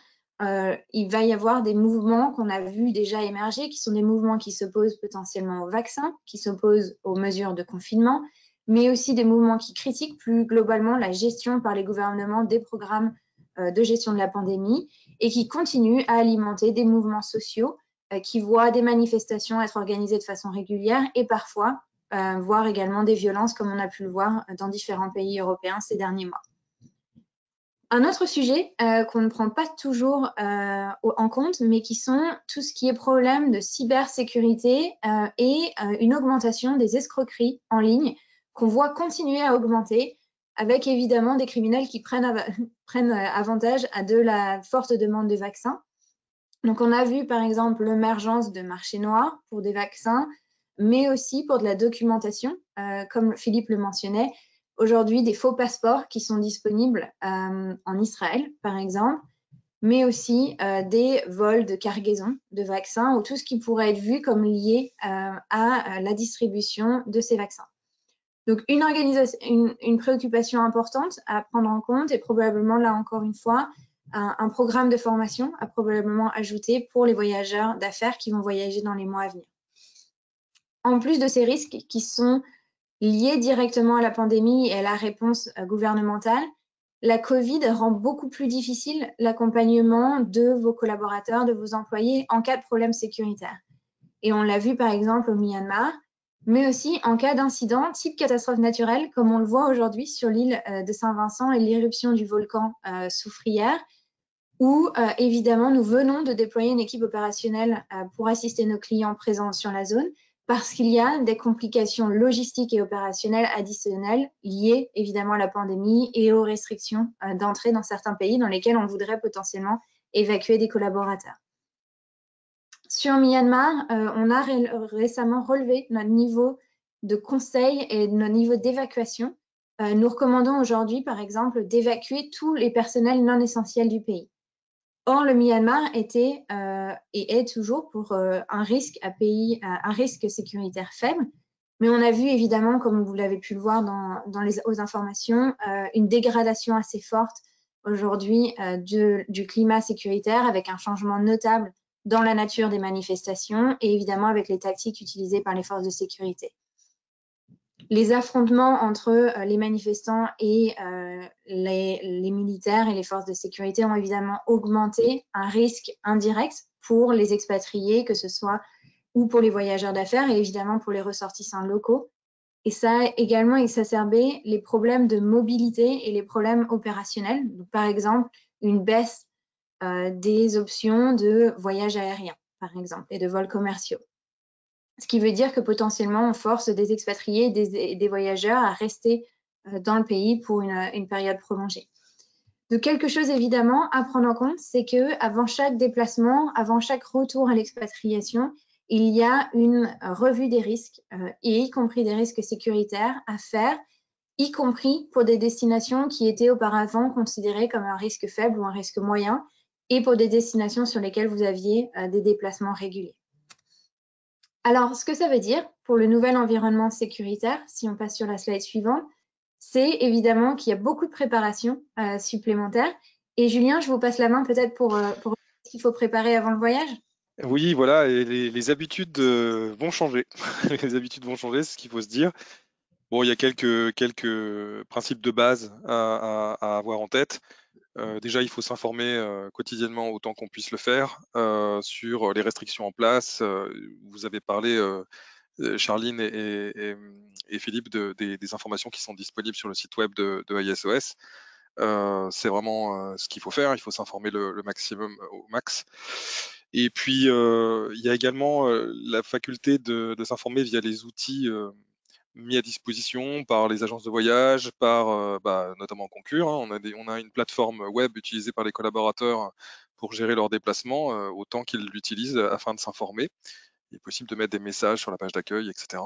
il va y avoir des mouvements qu'on a vu déjà émerger, qui sont des mouvements qui s'opposent potentiellement au vaccin, qui s'opposent aux mesures de confinement, mais aussi des mouvements qui critiquent plus globalement la gestion par les gouvernements des programmes de gestion de la pandémie et qui continuent à alimenter des mouvements sociaux qui voient des manifestations être organisées de façon régulière et parfois voire également des violences comme on a pu le voir dans différents pays européens ces derniers mois. Un autre sujet qu'on ne prend pas toujours en compte, mais qui sont tout ce qui est problème de cybersécurité et une augmentation des escroqueries en ligne qu'on voit continuer à augmenter avec évidemment des criminels qui prennent avantage de la forte demande de vaccins. Donc on a vu par exemple l'émergence de marchés noirs pour des vaccins, mais aussi pour de la documentation, comme Philippe le mentionnait. Aujourd'hui, des faux passeports qui sont disponibles en Israël, par exemple, mais aussi des vols de cargaison de vaccins ou tout ce qui pourrait être vu comme lié à la distribution de ces vaccins. Donc, une préoccupation importante à prendre en compte et probablement, là encore une fois, un programme de formation à probablement ajouter pour les voyageurs d'affaires qui vont voyager dans les mois à venir. En plus de ces risques qui sont liés directement à la pandémie et à la réponse gouvernementale, la Covid rend beaucoup plus difficile l'accompagnement de vos collaborateurs, de vos employés en cas de problème sécuritaire. Et on l'a vu par exemple au Myanmar, mais aussi en cas d'incident type catastrophe naturelle, comme on le voit aujourd'hui sur l'île de Saint-Vincent et l'éruption du volcan Soufrière, où évidemment nous venons de déployer une équipe opérationnelle pour assister nos clients présents sur la zone, parce qu'il y a des complications logistiques et opérationnelles additionnelles liées évidemment à la pandémie et aux restrictions d'entrée dans certains pays dans lesquels on voudrait potentiellement évacuer des collaborateurs. Sur Myanmar, on a récemment relevé notre niveau de conseil et notre niveau d'évacuation. Nous recommandons aujourd'hui, par exemple, d'évacuer tous les personnels non essentiels du pays. Or, le Myanmar était et est toujours pour un risque sécuritaire faible, mais on a vu évidemment, comme vous l'avez pu le voir aux informations, une dégradation assez forte aujourd'hui du climat sécuritaire avec un changement notable dans la nature des manifestations et évidemment avec les tactiques utilisées par les forces de sécurité. Les affrontements entre les manifestants et les militaires et les forces de sécurité ont évidemment augmenté un risque indirect pour les expatriés, que ce soit ou pour les voyageurs d'affaires et évidemment pour les ressortissants locaux. Et ça a également exacerbé les problèmes de mobilité et les problèmes opérationnels. Donc, par exemple, une baisse des options de voyages aériens, par exemple, et de vols commerciaux. Ce qui veut dire que potentiellement, on force des expatriés et des voyageurs à rester dans le pays pour une période prolongée. Donc, quelque chose évidemment à prendre en compte, c'est qu'avant chaque déplacement, avant chaque retour à l'expatriation, il y a une revue des risques, et y compris des risques sécuritaires à faire, y compris pour des destinations qui étaient auparavant considérées comme un risque faible ou un risque moyen, et pour des destinations sur lesquelles vous aviez des déplacements réguliers. Alors, ce que ça veut dire pour le nouvel environnement sécuritaire, si on passe sur la slide suivante, c'est évidemment qu'il y a beaucoup de préparation supplémentaire. Et Julien, je vous passe la main peut-être pour ce qu'il faut préparer avant le voyage. Oui, voilà, et les habitudes vont changer. Les habitudes vont changer, c'est ce qu'il faut se dire. Bon, il y a quelques principes de base à avoir en tête. Déjà, il faut s'informer quotidiennement autant qu'on puisse le faire sur les restrictions en place. Vous avez parlé, Charline et Philippe, des informations qui sont disponibles sur le site web de ISOS. C'est vraiment ce qu'il faut faire. Il faut s'informer le maximum au max. Et puis, il y a également la faculté de s'informer via les outils mis à disposition par les agences de voyage, par notamment Concur. Hein. On a une plateforme web utilisée par les collaborateurs pour gérer leurs déplacements, autant qu'ils l'utilisent afin de s'informer. Il est possible de mettre des messages sur la page d'accueil, etc.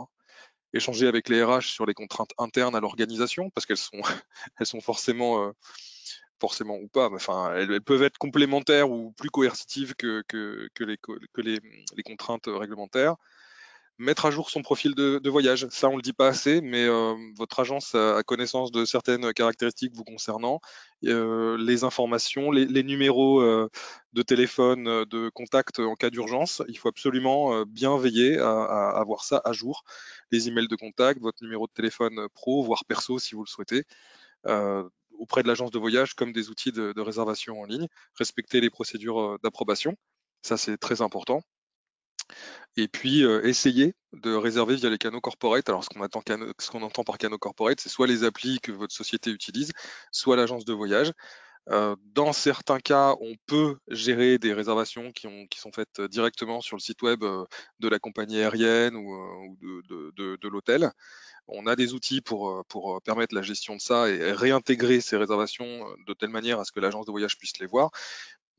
Échanger avec les RH sur les contraintes internes à l'organisation, parce qu'elles sont, elles sont forcément ou pas, mais enfin, elles peuvent être complémentaires ou plus coercitives que les contraintes réglementaires. Mettre à jour son profil de voyage, ça on le dit pas assez, mais votre agence a connaissance de certaines caractéristiques vous concernant, les informations, les numéros de téléphone, de contact en cas d'urgence, il faut absolument bien veiller à avoir ça à jour. Les emails de contact, votre numéro de téléphone pro, voire perso si vous le souhaitez, auprès de l'agence de voyage comme des outils de réservation en ligne, respecter les procédures d'approbation, ça c'est très important. Et puis essayer de réserver via les canaux corporate. Alors ce qu'on entend par canaux corporate, c'est soit les applis que votre société utilise, soit l'agence de voyage. Dans certains cas, on peut gérer des réservations qui sont faites directement sur le site web de la compagnie aérienne ou de l'hôtel. On a des outils pour permettre la gestion de ça et réintégrer ces réservations de telle manière à ce que l'agence de voyage puisse les voir.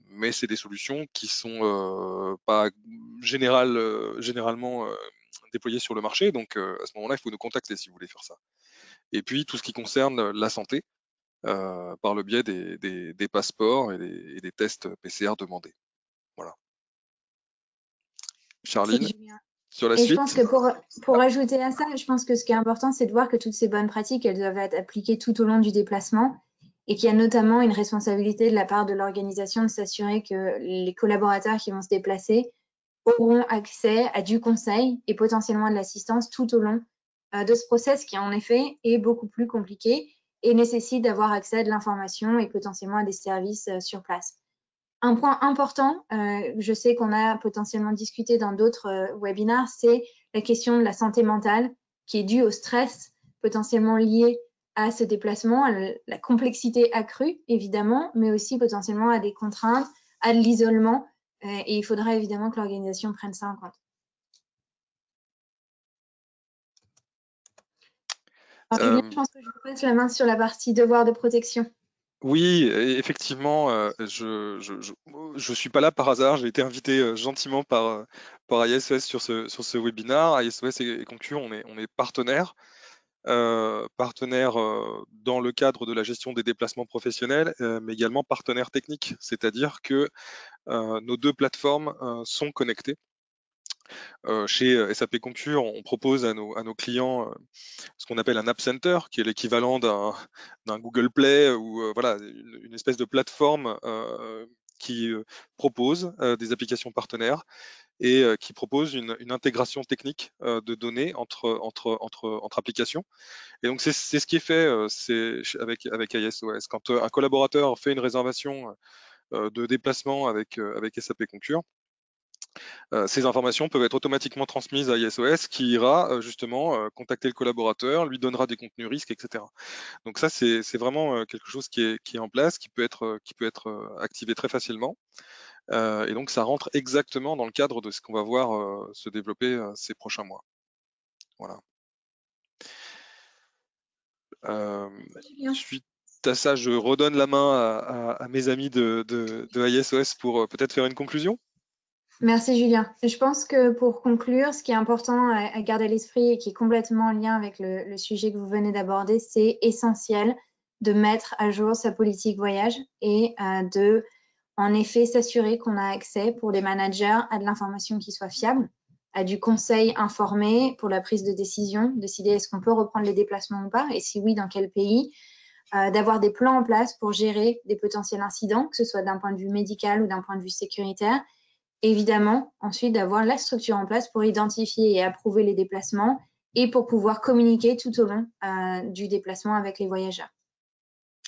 Mais c'est des solutions qui sont pas généralement déployées sur le marché. Donc à ce moment-là, il faut nous contacter si vous voulez faire ça. Et puis tout ce qui concerne la santé, par le biais des passeports et des tests PCR demandés. Voilà. Charline, sur la Et suite. je pense que pour ajouter à ça, je pense que ce qui est important, c'est de voir que toutes ces bonnes pratiques, elles doivent être appliquées tout au long du déplacement et qu'il y a notamment une responsabilité de la part de l'organisation de s'assurer que les collaborateurs qui vont se déplacer auront accès à du conseil et potentiellement de l'assistance tout au long de ce process qui, en effet, est beaucoup plus compliqué et nécessite d'avoir accès à de l'information et potentiellement à des services sur place. Un point important, je sais qu'on a potentiellement discuté dans d'autres webinaires, c'est la question de la santé mentale qui est due au stress potentiellement lié à ce déplacement, à la complexité accrue évidemment, mais aussi potentiellement à des contraintes, à de l'isolement, et il faudra évidemment que l'organisation prenne ça en compte. Alors, Julien, je pense que je vous passe la main sur la partie devoir de protection. Oui, effectivement, je suis pas là par hasard. J'ai été invité gentiment par ISOS sur ce webinaire. ISOS et Concur, on est partenaires. Partenaires dans le cadre de la gestion des déplacements professionnels, mais également partenaires techniques, c'est-à-dire que nos deux plateformes sont connectées. Chez SAP Concur, on propose à nos clients ce qu'on appelle un App Center, qui est l'équivalent d'un Google Play ou voilà, une espèce de plateforme qui propose des applications partenaires et qui propose une intégration technique de données entre applications. Et donc c'est ce qui est fait avec ISOS. Quand un collaborateur fait une réservation de déplacement avec SAP Concur, ces informations peuvent être automatiquement transmises à ISOS qui ira justement contacter le collaborateur, lui donnera des contenus risques, etc. Donc ça, c'est vraiment quelque chose qui est en place, qui peut être activé très facilement. Et donc ça rentre exactement dans le cadre de ce qu'on va voir se développer ces prochains mois. Voilà. Suite à ça, je redonne la main à mes amis de ISOS pour peut-être faire une conclusion. Merci Julien. Je pense que pour conclure, ce qui est important à garder à l'esprit et qui est complètement en lien avec le sujet que vous venez d'aborder, c'est essentiel de mettre à jour sa politique voyage et de, en effet, s'assurer qu'on a accès pour les managers à de l'information qui soit fiable, à du conseil informé pour la prise de décision, décider est-ce qu'on peut reprendre les déplacements ou pas, et si oui, dans quel pays, d'avoir des plans en place pour gérer des potentiels incidents, que ce soit d'un point de vue médical ou d'un point de vue sécuritaire, Évidemment, ensuite d'avoir la structure en place pour identifier et approuver les déplacements et pour pouvoir communiquer tout au long du déplacement avec les voyageurs.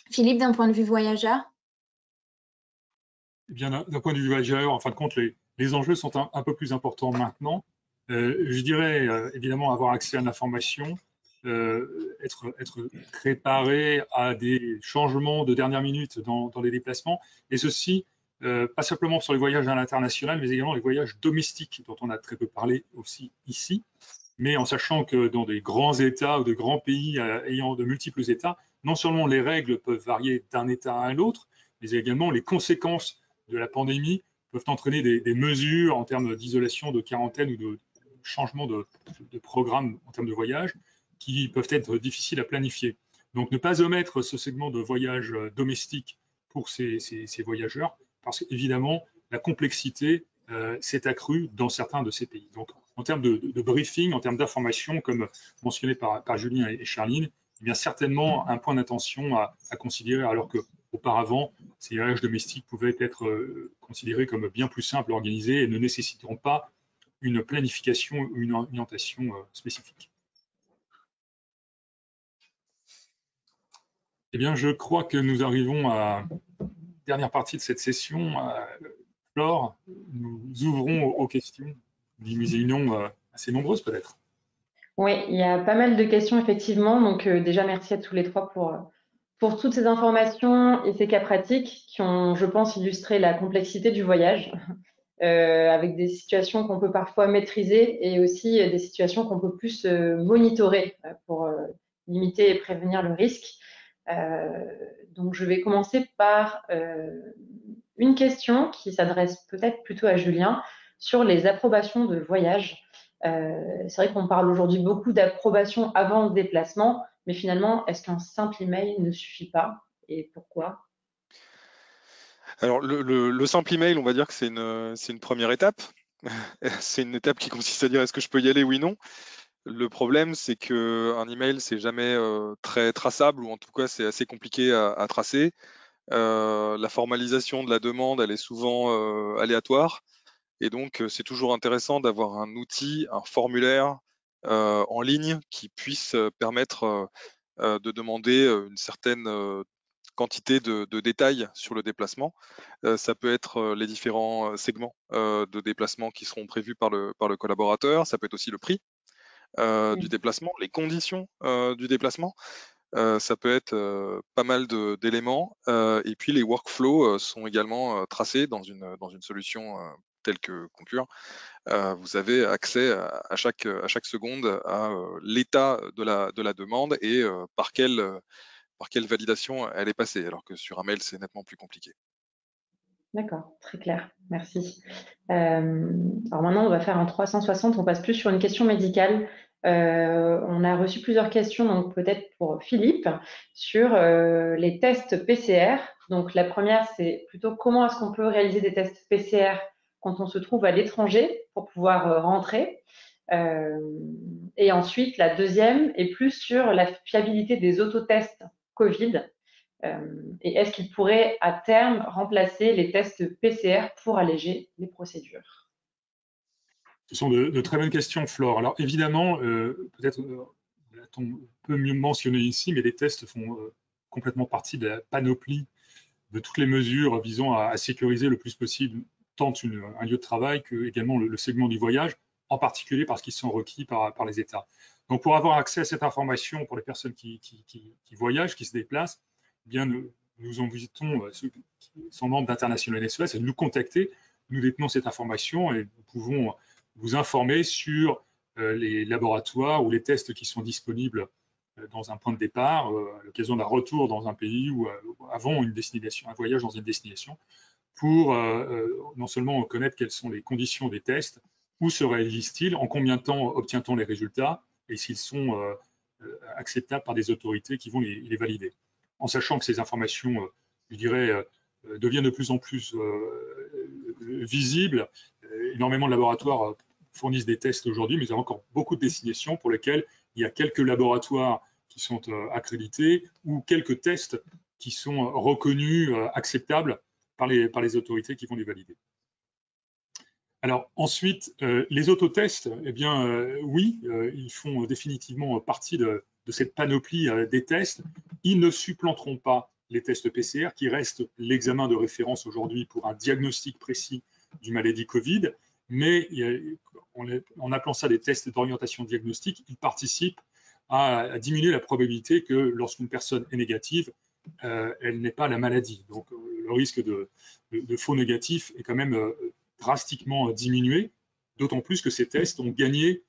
Philippe, d'un point de vue voyageur? Eh bien, d'un point de vue voyageur, en fin de compte, les enjeux sont un peu plus importants maintenant. Je dirais évidemment avoir accès à l'information, être préparé à des changements de dernière minute dans les déplacements, et ceci pas simplement sur les voyages à l'international, mais également les voyages domestiques, dont on a très peu parlé aussi ici, mais en sachant que dans des grands États ou de grands pays ayant de multiples États, non seulement les règles peuvent varier d'un État à un autre, mais également les conséquences de la pandémie peuvent entraîner des mesures en termes d'isolation, de quarantaine ou de changement de programme en termes de voyage qui peuvent être difficiles à planifier. Donc ne pas omettre ce segment de voyage domestique pour ces voyageurs, parce qu'évidemment, la complexité s'est accrue dans certains de ces pays. Donc en termes de briefing, en termes d'information, comme mentionné par Julien et Charline, eh bien certainement un point d'attention à considérer, alors qu'auparavant, ces voyages domestiques pouvaient être considérés comme bien plus simples à organiser et ne nécessiteront pas une planification ou une orientation spécifique. Eh bien, je crois que nous arrivons à la dernière partie de cette session. Flore, nous ouvrons aux questions. Nous imaginons assez nombreuses peut-être. Oui, il y a pas mal de questions effectivement. Donc déjà, merci à tous les trois pour toutes ces informations et ces cas pratiques qui ont, je pense, illustré la complexité du voyage, avec des situations qu'on peut parfois maîtriser et aussi des situations qu'on peut plus monitorer pour limiter et prévenir le risque. Donc je vais commencer par une question qui s'adresse peut-être plutôt à Julien sur les approbations de voyage. C'est vrai qu'on parle aujourd'hui beaucoup d'approbation avant le déplacement, mais finalement, est-ce qu'un simple email ne suffit pas et pourquoi? Alors, le simple email, on va dire que c'est une première étape. C'est une étape qui consiste à dire est-ce que je peux y aller, oui, non. Le problème, c'est qu'un email, c'est jamais très traçable, ou en tout cas, c'est assez compliqué à tracer. La formalisation de la demande, elle est souvent aléatoire. Et donc, c'est toujours intéressant d'avoir un outil, un formulaire en ligne qui puisse permettre de demander une certaine quantité de détails sur le déplacement. Ça peut être les différents segments de déplacement qui seront prévus par le collaborateur. Ça peut être aussi le prix du déplacement, les conditions du déplacement. Ça peut être pas mal d'éléments. Et puis les workflows sont également tracés dans une solution telle que Concur. Vous avez accès à chaque seconde à l'état de la demande et par quelle validation elle est passée, alors que sur un mail, c'est nettement plus compliqué. D'accord, très clair, merci. Alors maintenant, on va faire un 360, on passe plus sur une question médicale. On a reçu plusieurs questions, donc peut-être pour Philippe, sur les tests PCR. Donc la première, c'est plutôt comment est-ce qu'on peut réaliser des tests PCR quand on se trouve à l'étranger pour pouvoir rentrer. Et ensuite, la deuxième est plus sur la fiabilité des autotests Covid. Et est-ce qu'il pourrait à terme remplacer les tests PCR pour alléger les procédures? Ce sont de très bonnes questions, Flore. Alors évidemment, peut-être on peut mieux mentionner ici, mais les tests font complètement partie de la panoplie de toutes les mesures visant à sécuriser le plus possible tant un lieu de travail que également le segment du voyage, en particulier parce qu'ils sont requis par les États. Donc pour avoir accès à cette information pour les personnes qui voyagent, qui se déplacent, eh bien nous invitons ceux qui sont membres d'International SOS à nous contacter. Nous détenons cette information et nous pouvons vous informer sur les laboratoires ou les tests qui sont disponibles dans un point de départ, à l'occasion d'un retour dans un pays ou avant une destination, un voyage dans une destination, pour non seulement connaître quelles sont les conditions des tests, où se réalisent-ils, en combien de temps obtient-on les résultats, et s'ils sont acceptables par des autorités qui vont les valider. En sachant que ces informations, je dirais, deviennent de plus en plus visibles. Énormément de laboratoires fournissent des tests aujourd'hui, mais il y a encore beaucoup de destinations pour lesquelles il y a quelques laboratoires qui sont accrédités ou quelques tests qui sont reconnus acceptables par les autorités qui vont les valider. Alors ensuite, les autotests, eh bien oui, ils font définitivement partie de cette panoplie des tests. Ils ne supplanteront pas les tests PCR, qui restent l'examen de référence aujourd'hui pour un diagnostic précis d'une maladie Covid, mais en appelant ça des tests d'orientation diagnostique, ils participent à diminuer la probabilité que lorsqu'une personne est négative, elle n'ait pas la maladie. Donc le risque de faux négatifs est quand même drastiquement diminué, d'autant plus que ces tests ont gagné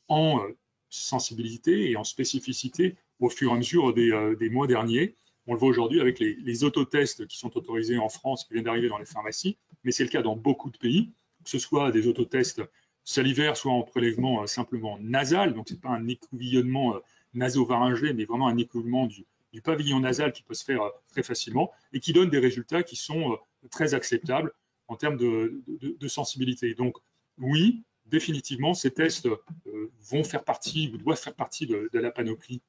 en sensibilité et en spécificité au fur et à mesure des mois derniers. On le voit aujourd'hui avec les autotests qui sont autorisés en France, qui viennent d'arriver dans les pharmacies, mais c'est le cas dans beaucoup de pays, que ce soit des autotests salivaires, soit en prélèvement simplement nasal, donc ce n'est pas un écouvillonnement nasopharyngé, mais vraiment un écoulement du pavillon nasal qui peut se faire très facilement et qui donne des résultats qui sont très acceptables en termes de sensibilité. Donc oui, définitivement, ces tests vont faire partie ou doivent faire partie de la panoplie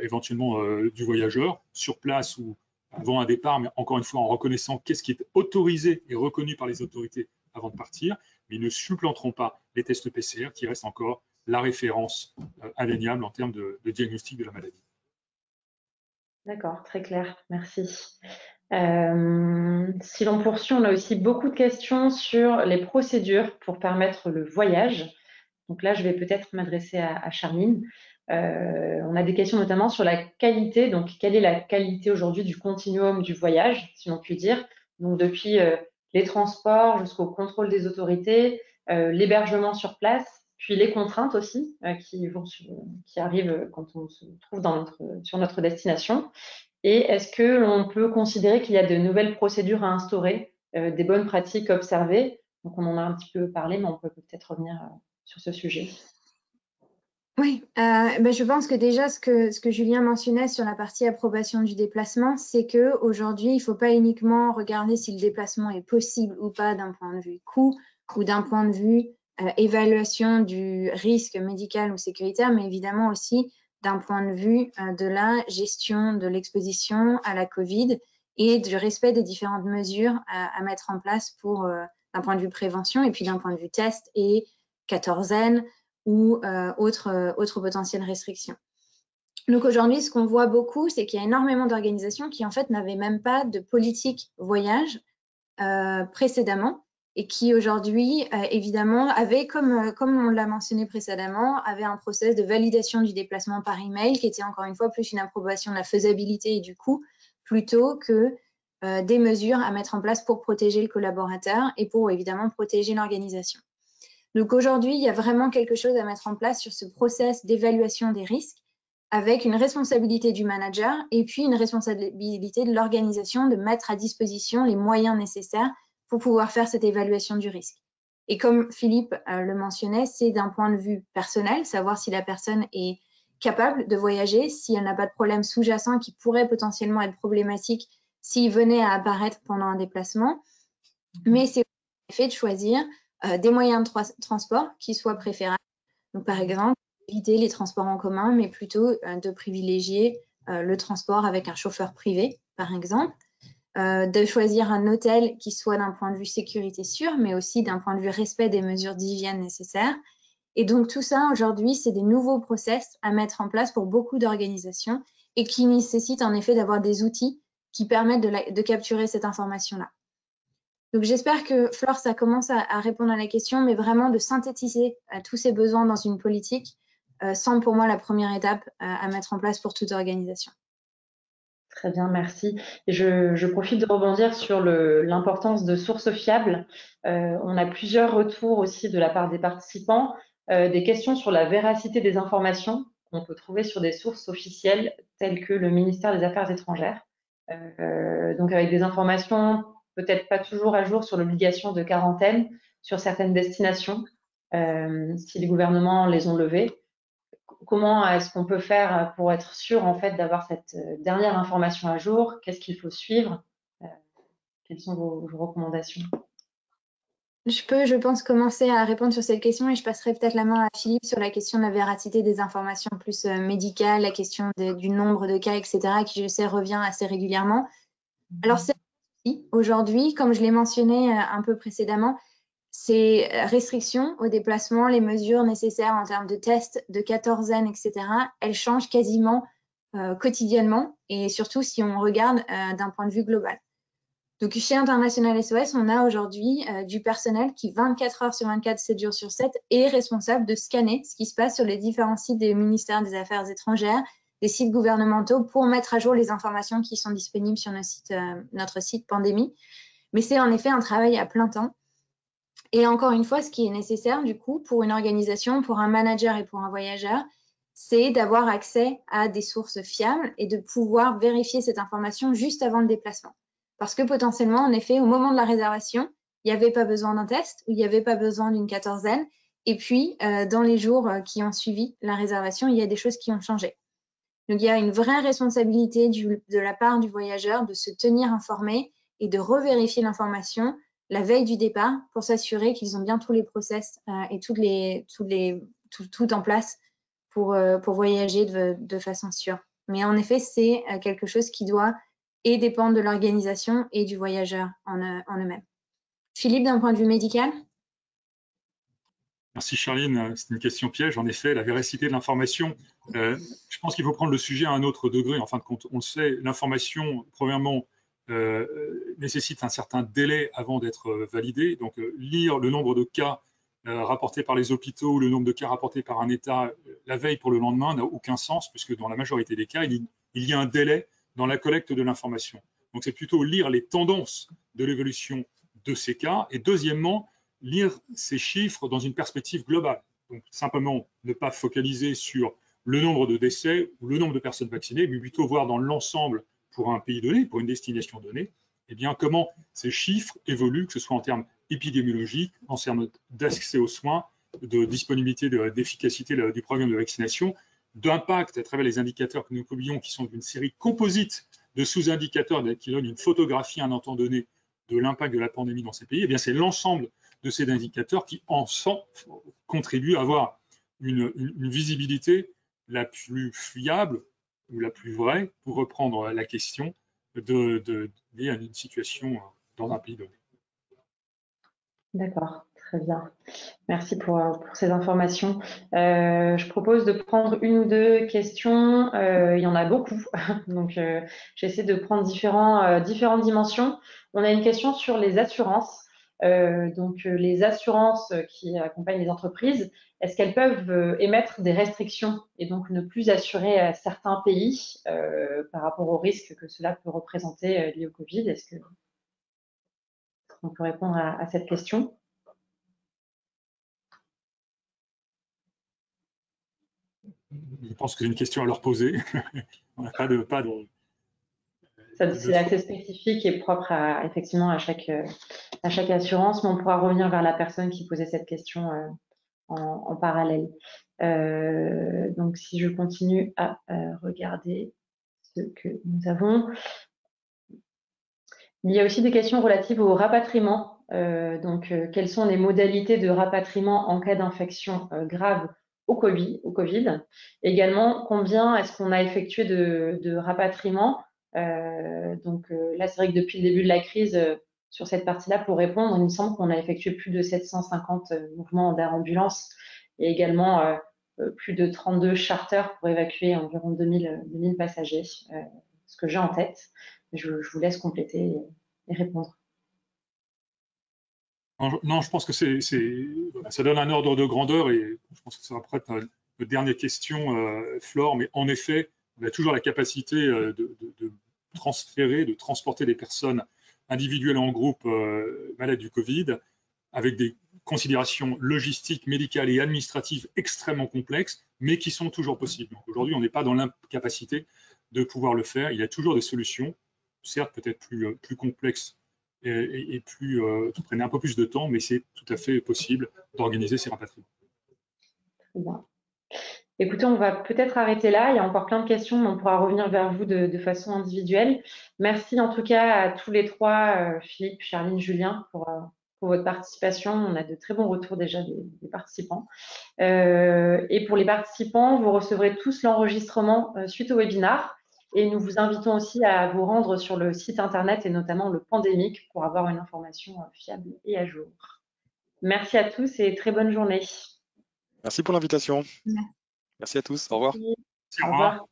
éventuellement du voyageur, sur place ou avant un départ, mais encore une fois en reconnaissant qu'est-ce qui est autorisé et reconnu par les autorités avant de partir, mais ils ne supplanteront pas les tests PCR qui restent encore la référence indéniable en termes de diagnostic de la maladie. D'accord, très clair, merci. Si l'on poursuit, on a aussi beaucoup de questions sur les procédures pour permettre le voyage. Donc là, je vais peut-être m'adresser à Charline. On a des questions notamment sur la qualité. Donc, quelle est la qualité aujourd'hui du continuum du voyage, si l'on peut dire? Donc, depuis les transports jusqu'au contrôle des autorités, l'hébergement sur place, puis les contraintes aussi qui arrivent quand on se trouve sur notre destination. Et est-ce que l'on peut considérer qu'il y a de nouvelles procédures à instaurer, des bonnes pratiques observées? Donc, on en a un petit peu parlé, mais on peut peut-être revenir sur ce sujet. Oui, je pense que déjà ce que Julien mentionnait sur la partie approbation du déplacement, c'est qu'aujourd'hui, il ne faut pas uniquement regarder si le déplacement est possible ou pas d'un point de vue coût ou d'un point de vue évaluation du risque médical ou sécuritaire, mais évidemment aussi d'un point de vue de la gestion de l'exposition à la Covid et du respect des différentes mesures à mettre en place pour d'un point de vue prévention et puis d'un point de vue test et quatorzaine ou autres potentielles restrictions. Donc aujourd'hui, ce qu'on voit beaucoup, c'est qu'il y a énormément d'organisations qui en fait n'avaient même pas de politique voyage précédemment et qui aujourd'hui, évidemment, avaient, comme on l'a mentionné précédemment, avaient un process de validation du déplacement par email qui était encore une fois plus une approbation de la faisabilité et du coût plutôt que des mesures à mettre en place pour protéger le collaborateur et pour évidemment protéger l'organisation. Donc aujourd'hui, il y a vraiment quelque chose à mettre en place sur ce process d'évaluation des risques avec une responsabilité du manager et puis une responsabilité de l'organisation de mettre à disposition les moyens nécessaires pour pouvoir faire cette évaluation du risque. Et comme Philippe le mentionnait, c'est d'un point de vue personnel, savoir si la personne est capable de voyager, si elle n'a pas de problème sous-jacent qui pourrait potentiellement être problématique s'il venait à apparaître pendant un déplacement. Mais c'est en effet de choisir des moyens de transport qui soient préférables. Donc, par exemple, éviter les transports en commun, mais plutôt de privilégier le transport avec un chauffeur privé, par exemple. De choisir un hôtel qui soit d'un point de vue sécurité sûre, mais aussi d'un point de vue respect des mesures d'hygiène nécessaires. Et donc, tout ça, aujourd'hui, c'est des nouveaux process à mettre en place pour beaucoup d'organisations et qui nécessitent en effet d'avoir des outils qui permettent de capturer cette information-là. Donc, j'espère que, Flore, ça commence à répondre à la question, mais vraiment de synthétiser tous ces besoins dans une politique semble pour moi la première étape à mettre en place pour toute organisation. Très bien, merci. Et je profite de rebondir sur l'importance de sources fiables. On a plusieurs retours aussi de la part des participants, des questions sur la véracité des informations qu'on peut trouver sur des sources officielles telles que le ministère des Affaires étrangères. Donc avec des informations peut-être pas toujours à jour sur l'obligation de quarantaine sur certaines destinations, si les gouvernements les ont levées. Comment est-ce qu'on peut faire pour être sûr en fait d'avoir cette dernière information à jour? Qu'est-ce qu'il faut suivre? Quelles sont vos recommandations? Je pense, commencer à répondre sur cette question et je passerai peut-être la main à Philippe sur la question de la véracité des informations plus médicales, la question du nombre de cas, etc., qui, je sais, revient assez régulièrement. Alors, c'est aujourd'hui, comme je l'ai mentionné un peu précédemment, ces restrictions au déplacement, les mesures nécessaires en termes de tests, de quatorzaine, etc., elles changent quasiment quotidiennement et surtout si on regarde d'un point de vue global. Donc chez International SOS, on a aujourd'hui du personnel qui 24 heures sur 24, 7 jours sur 7 est responsable de scanner ce qui se passe sur les différents sites des ministères des Affaires étrangères, des sites gouvernementaux pour mettre à jour les informations qui sont disponibles sur notre site pandémie. Mais c'est en effet un travail à plein temps. Et encore une fois, ce qui est nécessaire du coup pour une organisation, pour un manager et pour un voyageur, c'est d'avoir accès à des sources fiables et de pouvoir vérifier cette information juste avant le déplacement. Parce que potentiellement, en effet, au moment de la réservation, il n'y avait pas besoin d'un test ou il n'y avait pas besoin d'une quatorzaine. Et puis, dans les jours qui ont suivi la réservation, il y a des choses qui ont changé. Donc, il y a une vraie responsabilité de la part du voyageur de se tenir informé et de revérifier l'information la veille du départ pour s'assurer qu'ils ont bien tous les process et tout en place pour voyager de façon sûre. Mais en effet, c'est quelque chose qui doit et dépendre de l'organisation et du voyageur en eux-mêmes. Philippe, d'un point de vue médical? Merci Charline, c'est une question piège. En effet, la véracité de l'information, je pense qu'il faut prendre le sujet à un autre degré. En fin de compte, on le sait, l'information, premièrement, nécessite un certain délai avant d'être validée. Donc, lire le nombre de cas rapportés par les hôpitaux ou le nombre de cas rapportés par un État la veille pour le lendemain n'a aucun sens, puisque dans la majorité des cas, il y a un délai dans la collecte de l'information. Donc, c'est plutôt lire les tendances de l'évolution de ces cas. Et deuxièmement, lire ces chiffres dans une perspective globale. Donc, simplement ne pas focaliser sur le nombre de décès ou le nombre de personnes vaccinées, mais plutôt voir dans l'ensemble pour un pays donné, pour une destination donnée, eh bien, comment ces chiffres évoluent, que ce soit en termes épidémiologiques, en termes d'accès aux soins, de disponibilité, d'efficacité du programme de vaccination, d'impact à travers les indicateurs que nous publions, qui sont une série composite de sous-indicateurs qui donnent une photographie à un temps donné de l'impact de la pandémie dans ces pays. Eh bien, c'est l'ensemble de ces indicateurs qui, ensemble, contribuent à avoir une visibilité la plus fiable ou la plus vraie, pour reprendre la question, liée à une situation dans un pays donné. D'accord, très bien. Merci pour ces informations. Je propose de prendre une ou deux questions. Il y en a beaucoup, donc j'essaie de prendre différentes dimensions. On a une question sur les assurances. Donc les assurances qui accompagnent les entreprises, est-ce qu'elles peuvent émettre des restrictions et donc ne plus assurer à certains pays par rapport aux risques que cela peut représenter liés au Covid? Est-ce qu'on peut répondre à cette question? Je pense que c'est une question à leur poser. On n'a pas de c'est assez spécifique et propre effectivement à chaque assurance, mais on pourra revenir vers la personne qui posait cette question en parallèle. Donc, si je continue à regarder ce que nous avons. Il y a aussi des questions relatives au rapatriement. Donc, quelles sont les modalités de rapatriement en cas d'infection grave au COVID? Également, combien est-ce qu'on a effectué de rapatriements? Donc là, c'est vrai que depuis le début de la crise, sur cette partie-là, pour répondre, il me semble qu'on a effectué plus de 750 mouvements d'air ambulance et également plus de 32 charters pour évacuer environ 2000 passagers, ce que j'ai en tête. Je vous laisse compléter et répondre. Non, je pense que ça donne un ordre de grandeur et je pense que ça va prêtre la dernière question, Flore, mais en effet, on a toujours la capacité de transférer, de transporter des personnes individuelles en groupe malades du Covid avec des considérations logistiques, médicales et administratives extrêmement complexes, mais qui sont toujours possibles. Aujourd'hui, on n'est pas dans l'incapacité de pouvoir le faire. Il y a toujours des solutions, certes peut-être plus complexes et qui prennent un peu plus de temps, mais c'est tout à fait possible d'organiser ces rapatriements. Très bien. Écoutez, on va peut-être arrêter là. Il y a encore plein de questions, mais on pourra revenir vers vous de façon individuelle. Merci en tout cas à tous les trois, Philippe, Charline, Julien, pour votre participation. On a de très bons retours déjà des participants. Et pour les participants, vous recevrez tous l'enregistrement suite au webinaire. Et nous vous invitons aussi à vous rendre sur le site internet et notamment le Pandémique pour avoir une information fiable et à jour. Merci à tous et très bonne journée. Merci pour l'invitation. Merci à tous. Au revoir. Merci. Au Au revoir. revoir.